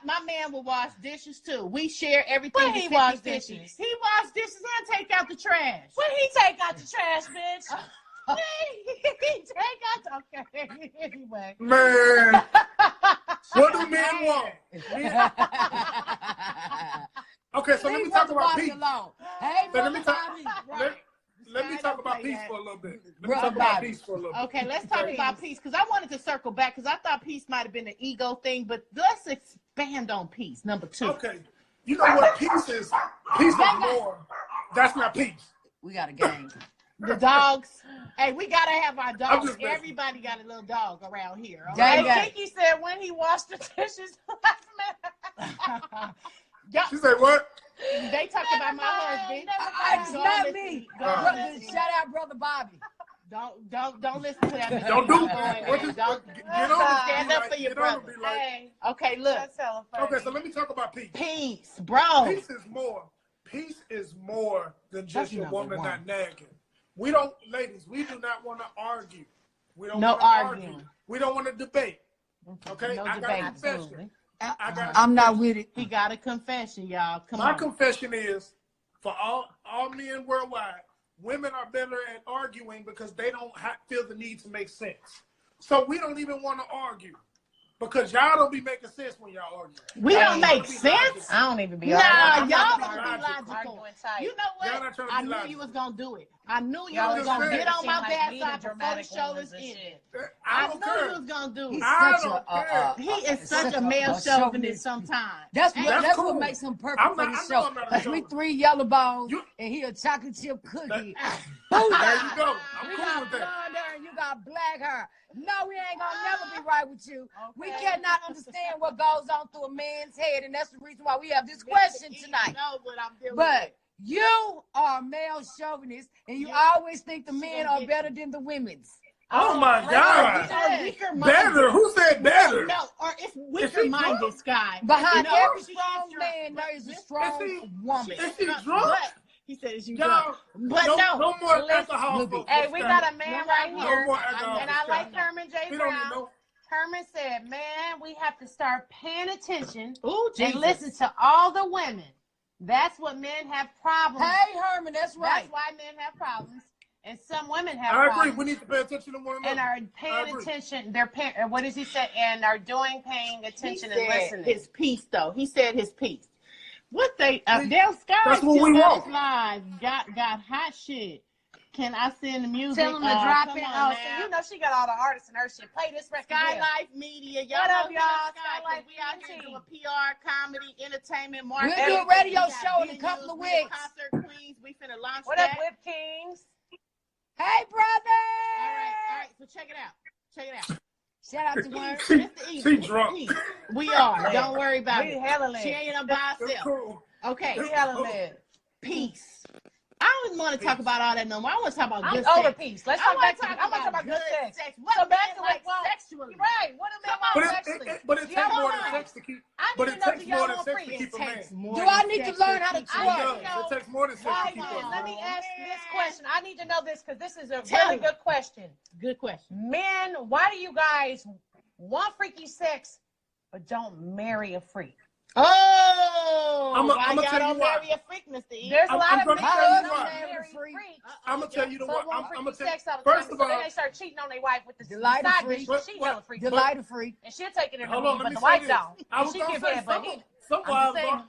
My man will wash dishes too. We share everything. When he wash 50-50. dishes? He wash dishes and take out the trash. When he take out the trash, bitch. He take out okay. Anyway. Man, what do men want? Men- Okay, so let me talk about peace. Hey, So let me talk. Bobby. Let me talk about play peace that. for a little bit. Let me Brother talk about Bobby. peace for a little bit. Okay, let's talk about peace because I wanted to circle back because I thought peace might have been an ego thing, but let's expand on peace. Number 2. Okay, you know what peace is? Peace is more. That's not peace. We got a game. The dogs. Hey, we gotta have our dogs. just messing. Everybody got a little dog around here. all Dang right? it. Kiki said when he washed the dishes last minute. She said what? They talk about my husband. It's Don't not listen. me. Don't Brother, listen. shout out, Brother Bobby. Don't listen to that. Don't do Don't- what you don't- get on. Stand up for your brother. Hey, Okay, look. that's hella funny. Okay, so let me talk about peace. Peace, bro. Peace is more. Peace is more than just That's your number woman one. not nagging. We don't, ladies. We do not want to argue. We don't No want to arguing. argue. We don't want to debate. Okay, No I got debate. a confession. Absolutely. I got a I'm not confession. with it. He got a confession, y'all. Come My on. confession is for all men worldwide, women are better at arguing because they don't feel the need to make sense. So we don't even want to argue because y'all don't be making sense when y'all argue. We don't make Be sense. logical. I don't even be Nah, arguing. y'all not don't be logical. logical. Arguing tight. You know Y'all not what? trying to I be knew logical. you was gonna do it. I knew you Y'all was just gonna saying. get on my Seem like bad me, side the before the dramatic show ones is and ended. shit. I I don't knew you care. was gonna do He's it. I such don't a, care. He is such a a male chauvinist. chauvinist sometimes. That's That's what cool. makes him perfect I'm for not- the I know show. I'm not a We chauvinist. 3 yellow bones You- and he a chocolate chip cookie. There you go. I'm You cool got with that. blonde hair and you got black hair. No, we ain't gonna never be right with you. We Okay. cannot understand what goes on through a man's head, and that's the reason why we have this question tonight. You know what I'm dealing But with. you are a male chauvinist, and you always think the men are better than the women's. Oh my God. Or weaker Better? minded. Who said better? No, or it's Is weaker she minded, drunk? Sky. Behind No, every she is strong drunk, man, but there is a this- strong woman. Is she drunk? But he said, "Is you Y'all, drunk?" But no. no more Listen, alcohol. look for- at- Hey, for we Scott. got a man No, right no here, more alcohol and for I Scott. like Herman J. We don't need Brown. no. Herman said, man, we have to start paying attention Ooh, Jesus. and listen to all the women. That's what men have problems. Hey, Herman, that's right. That's why men have problems. And some women have I agree. problems. We need to pay attention to one another. And are I paying agree. attention. They're paying, what does he say? And are paying He attention said and listening. his piece, though. He said his piece. What they Del Sky That's what we just want. live got hot shit. Can I send the music? Tell them to drop come in. on Oh, now. so you know she got all the artists in her shit. Play this record. Sky here. Life Media. Y'all What know up, hit y'all? Sky, Sky 'cause Life we out here Media. doing PR, comedy, entertainment, We'll marketing. do a radio We got show in a venues, couple of we the weeks. Concert Queens. We finna launch What that. up, Whip Kings? Hey, brother. All right. So check it out. Check it out. Shout out to Word. Mr. E, She drunk. E. We are. Don't worry about We it. hella She lit. ain't up by That's herself. cool. Okay. We hella lit. Peace. I don't want to talk about all that no more. I want to talk about I'm good over sex. peace. Let's I talk want back to to talk I want to talk about good sex. What So so back back to like what- sexually. Right. What do men But want it sexually? takes more than want sex to keep. I But need it to know, takes do y'all more than want sex to freaks? keep a man. more Do I than need to sex learn how to keep I a need It to man. does. know. It takes more than sex to Why keep men? a Let man. me ask this question. I need to know this because this is a Tell really me. good question. Good question. Men, why do you guys want freaky sex but don't marry a freak? Oh, I'ma why y'all tell you don't why. marry a freak, Mr. E? There's a I'm lot of gonna men tell you that don't why. marry Freak. freaks. I'm gonna tell you the But what. want I'm freaky gonna tell. sex all the First time. of So then all, they start cheating on their wife with the Delight side freak. bitch. She hella freaky. Delight a freak. And she'll take it in the hold on. ring, Let but me the say wife this. don't. I And was she gonna give say head, but he. some I'm wives just saying.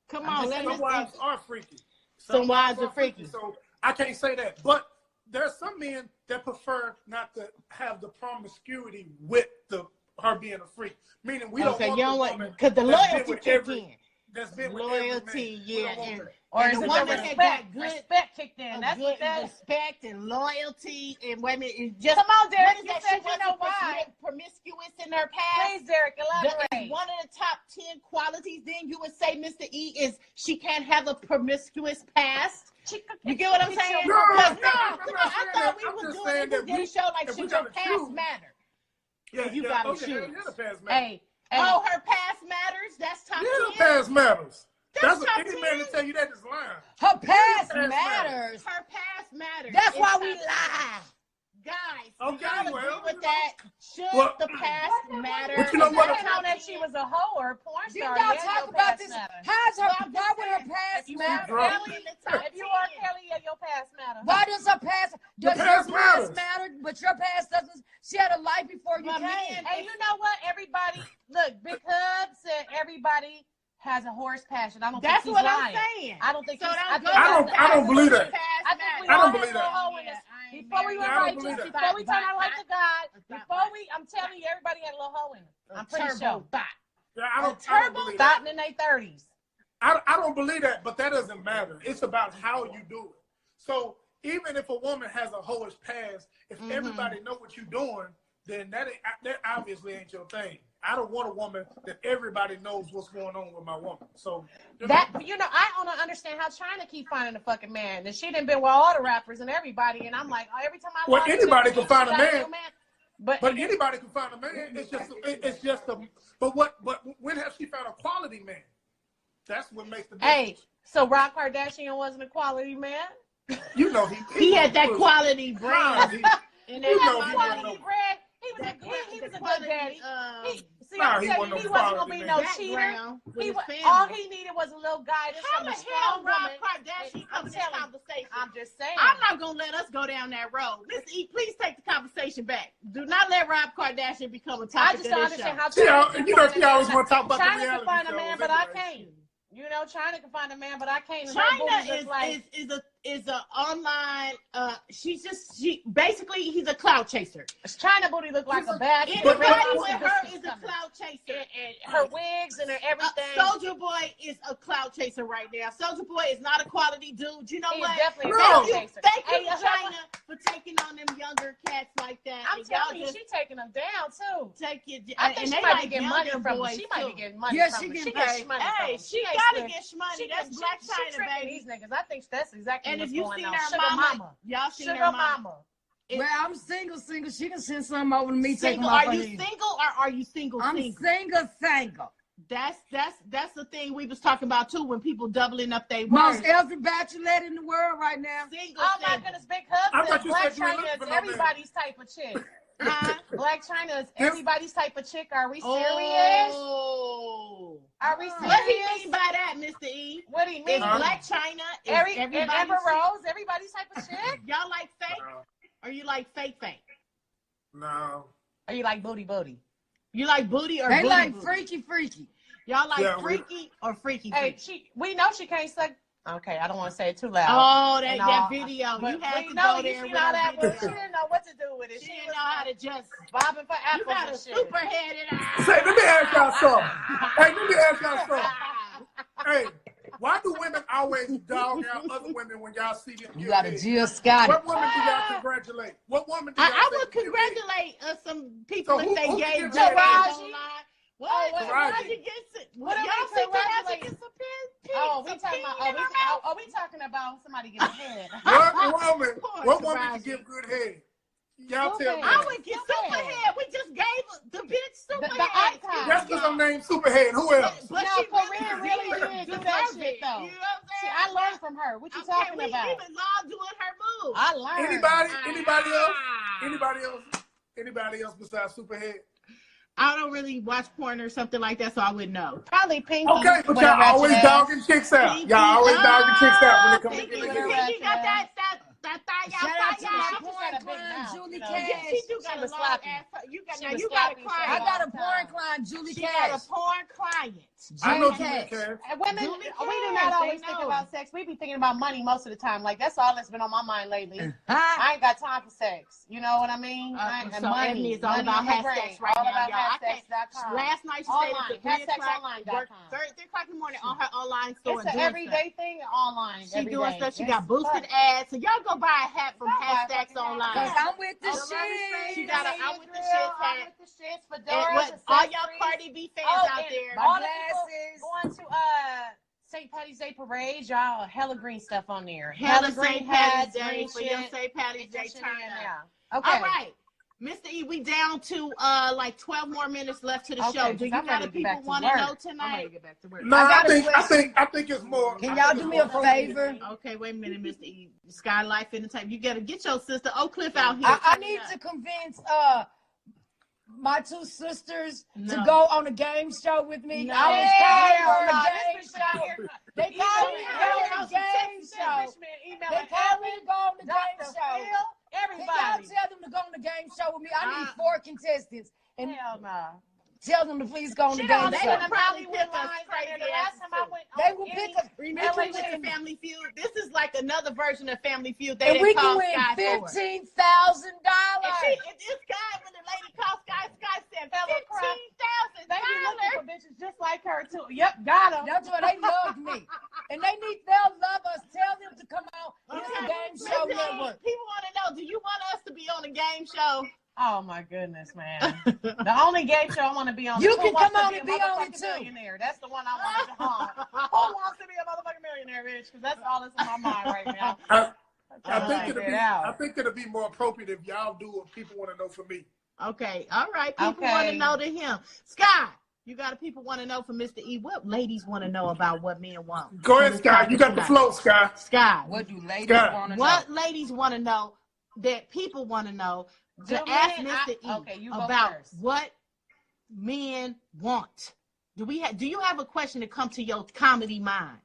Come I'm on, just let saying. me some wives are freaky. Some wives are freaky. So I can't say that. But there's some men that prefer not to have the promiscuity with her being a freak. Meaning we don't Okay, want you the don't want woman because the that's been loyalty with kick every- in. That's been with every Loyalty, man. We yeah, don't want and that. Or and is the it woman the had respect? got good Respect kicked in. a That's good what that is. respect and loyalty and women. And just Come on, Derek. what is You that? said She you know wasn't why. promiscuous in her past. Please, Derek, That elaborate. is one of the top 10 qualities. Then you would say, Mr. E, is she can't have a promiscuous past. You get what I'm saying? No, Because no, I'm come not on, I saying thought that. we I'm were just doing saying this that daily show like if we should your gotta past choose. matter. Yeah, you yeah, gotta okay, choose. yeah, the past matters. Hey, hey. Oh, her past matters. That's top Yeah, 10. the past matters. That's what any man to tell you that is lying. Her past Her matters. Her past matters. That's It's why we not- lie. Guys, Okay, y'all well, agree with that? Should well, the past matter? but you know what? Depending on if she was a hoe or a porn Didn't star. y'all yeah, talk your about past this? matters. Why would her past If you matter? drunk. Kelly, if you are Kelly, yeah, your past matters. Why does her past? Does your past past matters. matter? But your past doesn't. She had a life before you But came. man, Hey, you know what? Everybody, look, Big Hub said everybody has a horse passion. I don't That's think he's what lying. I'm saying. I don't think So he's. don't go I don't believe that. I think we I all don't have believe a little that. hoe in us. Before we Yeah, went I don't righteous, believe that. before we turn our life to God, Bye. I'm telling you, everybody had a little hoe in us. I'm pretty Turbo sure. bot. Yeah, I don't Turbo believe that. thought in their 30s. I don't believe that, but that doesn't matter. It's about how you do it. So even if a woman has a hoish past, if everybody know what you're doing, then that obviously ain't your thing. I don't want a woman that everybody knows what's going on with my woman. So That I don't understand how China keep finding a fucking man. And she done been with all the rappers and everybody, and I'm like, oh, every time I Well, watch anybody it, can she find a got man. new But anybody can find a man. It's just a. But when has she found a quality man? That's what makes the difference. hey, so Rob Kardashian wasn't a quality man. You know He had that quality Nah, brand. he- And You know that he quality wasn't Bread. He was a good daddy. Nah, I'm he telling wasn't you, he no wasn't gonna quality be man. no background cheater. with his family. All he needed was a little guidance How from the a hell strong Rob woman. Kardashian I'm come in this telling you. conversation? I'm just saying. I'm not gonna let us go down that road. Miss E, please take the conversation back. Do not let Rob Kardashian become a I topic just of don't this understand show. how She, China can find she a always man. want to talk about the China reality can find a shows man, but I anyway. can't. You know, China can find a man, but I can't. And her China booty just like, is a online. She basically he's a clout chaser. China booty look like a bad. Anybody with her is a clout chaser. And her wigs and her everything. Soldier Boy is a clout chaser right now. Soldier Boy is not a quality dude. You know He's what? definitely a No. clout Thank chaser. you, Hey, China, for taking on them younger cats like that. I'm And y'all telling you, just she taking them down too. take it. I think and she they might like be getting money younger from them. boys, She might be too. getting money Yeah, from she them. getting gets paid. money from Hey, them. she ain't gotta slick. get money. She That's get- Black she China, tricking baby. these niggas. I think that's exactly And what's if you going seen on. her Sugar mama, y'all seen Sugar her mama. mama. Well, I'm single. She can send something over to me. Take Single? them off Are her you head. single or are you single? I'm single. That's the thing we was talking about too. When people doubling up their Most words. every bachelorette in the world right now. Single. Oh my single. goodness, Big I Hub thought said you Black said you were China looking is for no man. everybody's type of chick. Huh? Black China is everybody's type of chick. Are we serious? Oh. Are we What serious? he mean by that, Mr. E? What do you mean? Is Black China is And everybody's Amber Rose, everybody's type of chick? Y'all like fake? Or you like fake? No. Or you like booty? You like booty or They booty like booty? freaky. Y'all like Yeah, freaky or freaky? Hey, we know she can't suck. Okay, I don't want to say it too loud. Oh, And that all- video. But You had we to know go you there seen with all her that, video. but she didn't know what to do with it. She She didn't was know how to just. bobbing for You apples got a and shit. super headed eye. Say, let me ask y'all something. Hey, let me ask y'all something. Hey, why do women always dog out other women when y'all see them? You give got a head? Jill Scott. What woman do y'all congratulate? What woman do y'all I say would give head? congratulate some people So if who- they who gave gives good head? head Taraji? online. Oh, What? wait, Taraji gets it. What are we Y'all see Taraji congratulating? gets a pin? Oh, we talking about? Are we talking about somebody getting head? What woman Taraji. can give good head? Y'all tell me. Super I would get super head. We just gave the bitch super The head. icon. Just because I'm named Superhead, who else? But No, she Corinne really did do that deserve shit, it. though. You know what I'm See, saying? I learned from her. What you talking we about? even long doing her moves. I learned. Anybody else? Ah. Anybody else besides Superhead? I don't really watch porn or something like that, so I wouldn't know. Probably Pinky. Okay, but with her y'all always ratchet ass. dogging chicks out. Pinky, Y'all always dogging chicks out when it comes to Pinky, giving with her head. Pinky got that Shout out to She my just porn got a big client, mouth, Julie you know. Cash. Yeah, she do got She a was long sloppy. ass. You got She now was you got a sloppy, she client. I got a All porn time. client, Julie She Cash. got a porn client. I know Julie Julie Cash. Cash. And women, Julie we do Cash, not they always think know. about sex. We be thinking about money most of the time. Like, that's all that's been on my mind lately. Huh? I ain't got time for sex. You know what I mean? And So money. Ebony is all Money about on my hashtag brain. right all now, about y'all. I hashtags.com. Last night she Online. stayed at 3 o'clock. Hashtagsonline.com. 3 o'clock in the morning on her online store. It's an doing everyday thing online. stuff. She every doing day. stuff. She It's got boosted fun. ads. So y'all go buy a hat from Go buy a Hashtags fucking hat. Online. Cause I'm with the Oh, shit. She got a I'm with the shit I'm hat. with the shits, And fedoras, what all y'all accessories. Cardi B fans Oh, out and there. all My the glasses. people going to St. Patty's Day parade, y'all hella green stuff on there. Hella green St. Patty's hats, Day green for your shit. St. Patty's Get your Day shit turn in up. there. Okay. All right. Mr. E, we down to like 12 more minutes left to the Okay, show. Do you I'm ready got to get people back to want to work. know I'm ready tonight? to get back to work. No, I I got a think it's more. Can y'all do me a favor? Okay, wait a minute, Mr. E. Sky Life Entertainment. You gotta get your sister Oak Cliff out here. I Turn it need up. to convince my two sisters to No. go on a game show with me. No. I was called on a game show. They Email called me me. to go on a game show. Email They called me to go on the game Dr. show. Phil, Can y'all everybody. tell them to go on the game show with me? I need 4 contestants. And Hell no. tell them to please go on the Shit, game they show. done probably went lines right there. The last time I went They on will any pick us. Remember LA with the women. Family Feud? This is like another version of Family Feud. They And we didn't can call win Sky for it. $15,000. And this guy, when the lady called Sky said They be looking for $15,000. bitches just like her too. Yep, got them. That's why they love me. And they'll love us. Tell them to come out. It's a game show Mr. E, network. people want to know, do you want us to be on a game show? Oh my goodness, man. The only game show I want to be on. You Who can Wants come to on Be a and be on it Motherfucking too. Millionaire. That's the one I want to on. Who wants to be a motherfucking millionaire, bitch? Because that's all that's in my mind right now. I think it'll be more appropriate if y'all do what people want to know from me. Okay, all right. People want to know to him. Sky, you got people want to know from Mr. E. What ladies want to know about what men want? Go ahead, Sky. You got the flow, Sky. Sky, What do ladies Scott. want to know? what ladies want to know that people want to know Do to ask men- Mr. E okay, you go about first. what men want? Do you have a question to come to your comedy mind?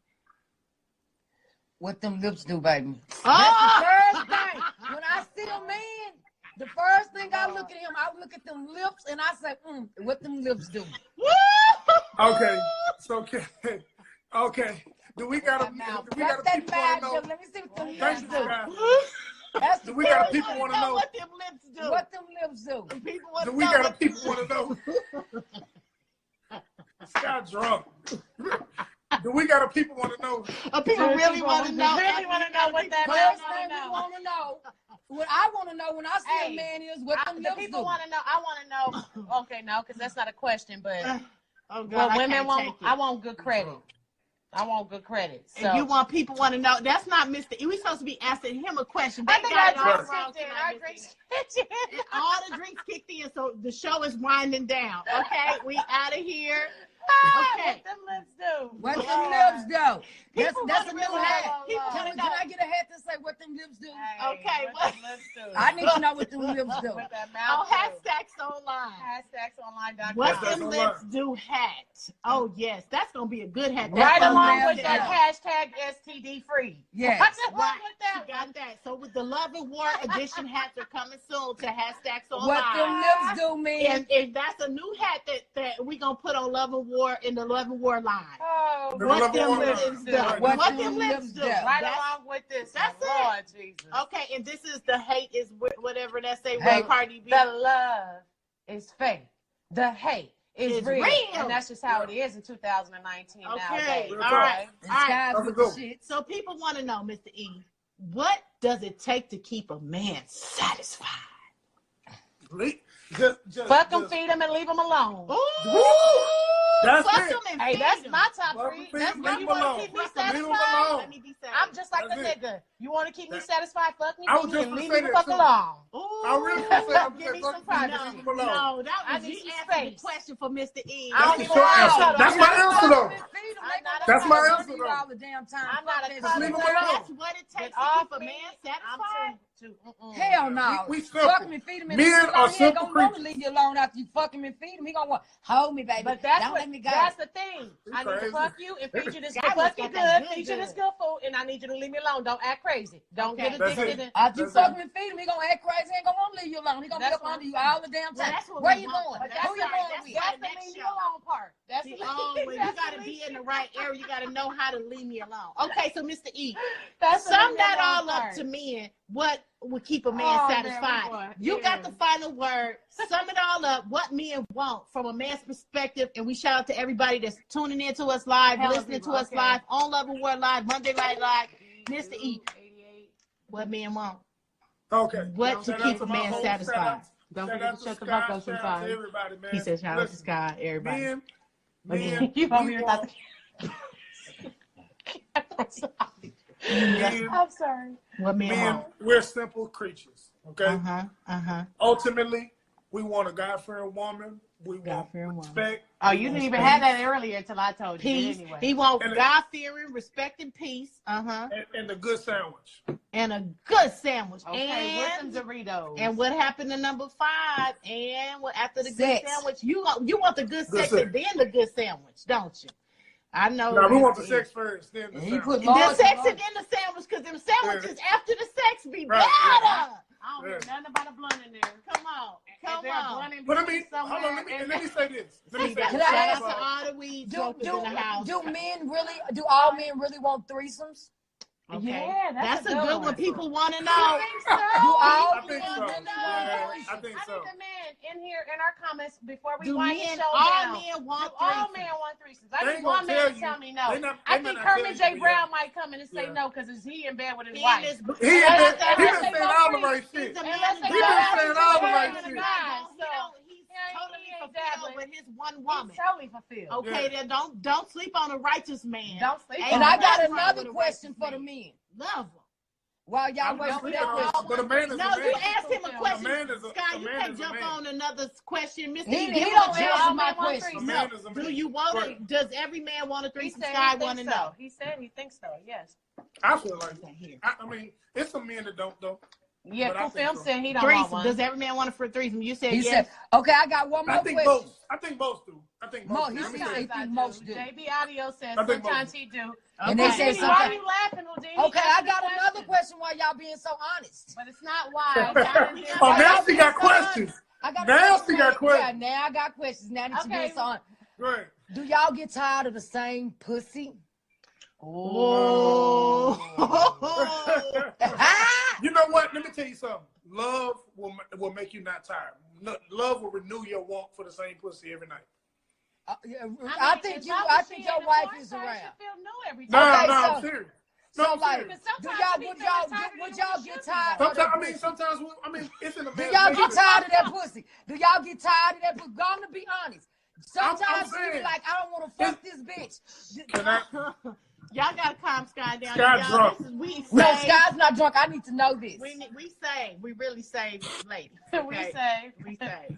What them lips do, baby. Oh! That's the first thing. When I see a man, the first thing I look at him, I look at them lips and I say, what them lips do. Okay. So okay. Do we got That's people that want to know? magic. Let me see what them lips Thank you, do. Sky. That's Do we got people want want to know? what them lips do? what them lips do. People want Do to we know got what people want to know? Sky drunk. Do we got people want to know? people really want to know. Really want to know what that First man thing we know. want to know, what I want to know when I see Hey, a man is what them The lips people do. want to know. I want to know. Okay, no, because that's not a question, but Oh God, what I women can't want, take it. I want good credit. I want good credit. So And you want people want to know. That's not Mr. E. We supposed to be asking him a question. They I think got our it all drinks wrong kicked in. tonight, Our Mr. drinks E. kicked in. And all the drinks kicked in, so the show is winding down. Okay, we out of here. Okay. What them lips do? What them lips do. People That's a wanna new really hat. know. People Can wanna I get a hat that say what them lips do? Okay, what them lips do? I need to know what them lips do. What that Oh, mouth do. hashtags online. Hashtagsonline.com. What That's them online. lips do hat. Oh yes, that's gonna be a good hat. Right That's along gonna with be that hashtag STD free. Yes. What's wrong Right, with that? she got that. So with the Love and War edition hats are coming soon to hashtags What them online. lips do, man. And that's a new hat that we gonna put on Love and War in the Love and War line. Oh, The What Love and them War lips line. do? Right. What them lips do? right That's- along with this. that's it. Lord Jesus. Okay, and this is the hate is whatever that say. Hey, What Cardi B? The love is fake. The hate is It's real. real. And that's just how it is in 2019 Okay, nowadays. all right, And all right. skies That's with a the good shit. So people want to know, Mr. E, what does it take to keep a man satisfied? Just Fuck them, feed them, and leave them alone. Ooh, That's fuck it. them and Hey, feed that's them. my top Fuck three. them, That's feed why them, you leave want them to keep me alone. Fuck them, leave them satisfied. alone. Let me be safe. I'm just like That's the it. nigga. You want to keep me That- satisfied? Fuck me, I was then just and gonna leave say me the that fuck too. alone. I really gonna say I'm Give just me some fucking privacy. leave them alone. No, that I was need you some asking the space. question for Mr. E. I That's don't the even short want answer. to. That's my answer though. I'm not a That's my cuddler. answer, though. All the damn time. I'm not a Leave cuddler. them alone. That's what it takes Get to off keep a me. man I'm satisfied. too. Hell no. We simple. Fuck him and feed him. Men leave him are alone. He ain't simple gonna want to creatures. leave you alone after you fuck him and feed him. He gonna want hold me, baby. But that's Don't what, let me go. that's the thing. You I need to crazy. fuck you and feed you this Guy fuck was you got that good, feed you this good. good food, and I need you to leave me alone. Don't act crazy. Don't Okay. get That's addicted. it. After you That's fuck it. him and feed him, he gonna act crazy. He ain't gonna want to leave you alone. He gonna be That's up under what- you all the damn Well, time. that's what Where we you want, going? but Who that's you right. going That's with? That's the the next leave me show. alone part. That's See, the oh, well, you that's got to the be leave in the me- right area. You got to know how to leave me alone. Okay, so Mr. E, That's the sum leave me that alone all up part. to men. What would keep a man Oh, man, satisfied? boy. You Yeah. got the final word. Sum it all up. What men want from a man's perspective. And we shout out to everybody that's tuning in to us live, Hella listening people, to us okay. live on Love and War Live, Monday Night Live. Mr. E, what men want? Okay. What to Shout keep out a my man whole- satisfied? shout out- Don't shout forget out to shut the Sky, fuck up shout out sometimes. to everybody, man. He said shout out to Listen, Sky, everybody. Men, You over we here want- about to- Men, I'm sorry. What men men, want? we're simple creatures. Okay. Uh-huh. Ultimately, we want a God-fearing woman. We want God-fearing woman. respect. Oh, you didn't even have that earlier until I told you. Peace. Anyway. He wants And- God-fearing, respect, and peace. and a good sandwich. And a good sandwich. Okay, with And some Doritos. And what happened to number 5? And what after the Sex. good sandwich? You want the good sex sex. and then the good sandwich, don't you? I know. Now we want the sex first, then the And he sandwich. put The large sex and and then the sandwich, because them sandwiches after the sex be Right, better. I don't hear nothing about a blunt in there. Come on. Is there a blunt in But I between mean, hold on, somewhere? let me say this. Let me See, say that, this. Can I shout ask- out to all the weed Do smokers in the house. do all men really want threesomes? Okay. Yeah, that's a a good good one. one. People want to I know. think so. Do all I think men so. really Yeah, want I think I so. need the men in here in our comments before we Do wind the men, show all down. men want Do all threesomes? men want threesomes? They I need ain't one gonna tell man to you. tell me no. They not- I they think not telling Herman you, J. but Brown yeah. might come in and say Yeah. no because he in bed with his He wife. He Unless been they saying go all the free. right He's shit. a man Unless of they He go been God. saying to all the the right man of shit. God. He So he's Yeah, totally he ain't fulfilled dabbling. with his one woman. he's totally fulfilled. Okay, Yeah. then don't sleep on a righteous man. Don't sleep Ain't And I got nothing wrong another with a question righteous for the man. men. Love him. While y'all I'm wait just for sleeping that on question. but a man is No, a man. you asked him a A question. man is a- Sky, a you man can't is a jump man. on another question. Mr. He E, give him don't a answer job. my man want question. A No. man is a man. Do you want Right. it? Does every man want a He threesome? said Sky he want to thinks so. know. He said he thinks so. Yes. I feel like Here. I mean, it's some men that don't though. Yeah, But I Cool think Film so. said he don't want Threesome. one. Does every man want a threesome? You said He yes. said, okay, I got one more I think question. both. I think both do. I think Mo, both do. he Let me said say he it. I think do. most do. JB Audio says I think sometimes most he do. And they say Houdini, why sometimes. you laughing, Houdini? Okay, I Answer the got another question while y'all being so honest. But it's not why. Oh, now she got questions. I got Now another she got question. questions. Yeah, now I got questions. Now that you're Okay. being so honest. Right. Do y'all get tired of the same pussy? Oh. You know what? Let me tell you something. Love will make you not tired. Love will renew your want for the same pussy every night. I think your wife is around. Feel new every No, time. Okay, no, so- I'm serious. So No, I'm like, serious. would y'all get tired of Sometimes, that I mean, pussy? sometimes, it's in the Do man's y'all nature. get tired of that pussy? Do y'all get tired of that pussy? Gonna be honest. Sometimes you be saying- like, I don't want to fuck this bitch. Can I? Y'all gotta calm Sky down. Sky y'all, drunk. This is, we No, say, Sky's not drunk. I need to know this. we really say, ladies. We Okay? say. We say.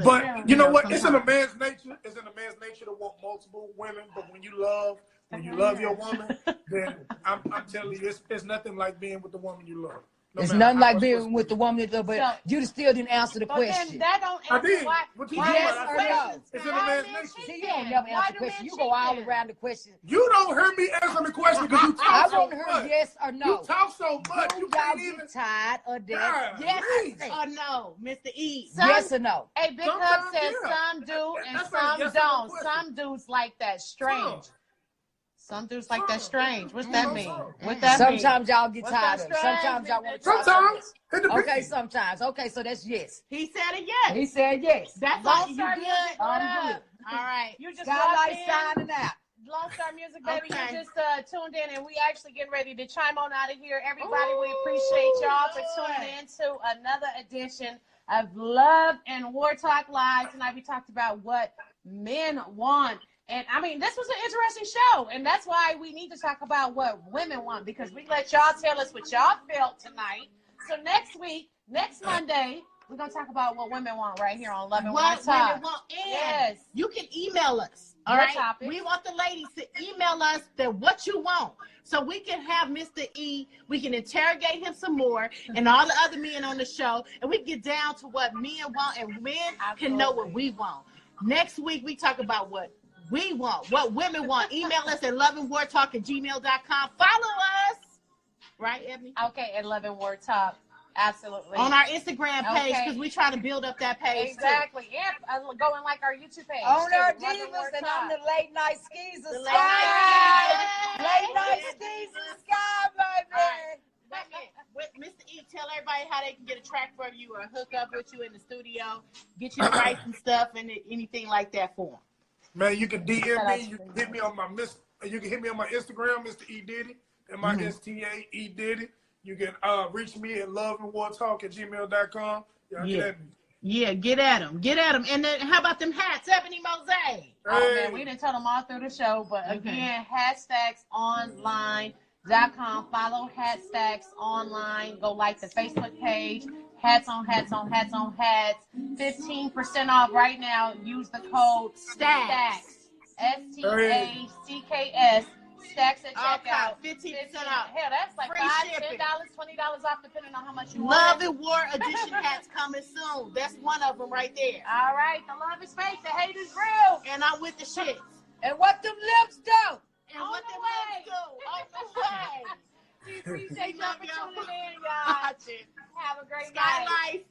But you know what? It's in a sometimes. man's nature. It's in a man's nature to want multiple women. But when you love your woman, then I'm telling you, it's nothing like being with the woman you love. No It's matter nothing how like much being pussy with the you woman that, but you still didn't answer the But then question. that don't I answer did. why. What you why Yes men or cheat. no? It's in a Why man's men nature. cheat See, you then? don't never Why answer do the question. men You cheat go all then? around the question. You don't hear me answer the question because you I talk so want her much. yes or no. You talk so much. Do You y'all can't even. get tired of that? God, Yes please. Or no, Mr. E. Yes or no? Hey, Big Hub Sometimes, says yeah. some do and That's some a yes or no don't. question. Some dudes like that strange. Some. Some dudes like that strange. What's You that know, mean? some. What that mean? Sometimes y'all get What's tired that of it. Sometimes y'all want to try Sometimes. something. It depends. Okay, sometimes. Okay, so that's yes. He said it yes. He said yes. That's Lone all you Star good? Music, what I'm up? All right. You just walked Skylight in. signing out. Lone Star Music, baby. Okay. You just tuned in, and we actually getting ready to chime on out of here. Everybody, we appreciate y'all for tuning in to another edition of Love and War Talk Live. Tonight we talked about what men want. And I mean, this was an interesting show, and that's why we need to talk about what women want, because we let y'all tell us what y'all felt tonight. So next week, next Monday, we're gonna talk about what women want right here on Love and War What Talk. women want. And Yes. you can email us. All Your right. topics. We want the ladies to email us what you want. So we can have Mr. E, we can interrogate him some more, and all the other men on the show, and we can get down to what men want, and men can know what we want. Next week we talk about what we want, what women want. Email us at loveandwartalk@gmail.com. Follow us. Right, Ebony? Okay, at Love and War Talk. Absolutely. On our Instagram page, Okay. because we try to build up that page Exactly. And go and like our YouTube page. On too, our Love and War divas, and Talk. I'm the late night skeezer, The Sky. late night Late skeezer. night skeezer, Sky, baby. Wait a minute. Mr. E, tell everybody how they can get a track from you or hook up with you in the studio, get you the rights and stuff, and anything like that for them. Man, you can DM me. You can hit me on my You can hit me on my Instagram, Mr. E Diddy, and my STA E Diddy. You can reach me at loveandwartalk@gmail.com. Y'all Yeah. get at me. Yeah, get at them. Get at them. And then how about them hats, ebony-mozay? Oh man, we didn't tell them all through the show, but again, hashtags online loveandwartalk.com. Follow Hat Stacks online. Go like the Facebook page. Hats on hats on hats on hats. 15% off right now. Use the code STACKS. STACKS. Stacks at checkout. 15% off. Hell, that's like Free $5, shipping. $10, $20 off, depending on how much you Love want. and War edition hats coming soon. That's one of them right there. All right, the love is fake, the hate is real. And I'm with the shits. And what them lips do? And On what the the way. lips do. On the way. We appreciate y'all for tuning in, Y'all. y'all. Have a great Sky night. Life.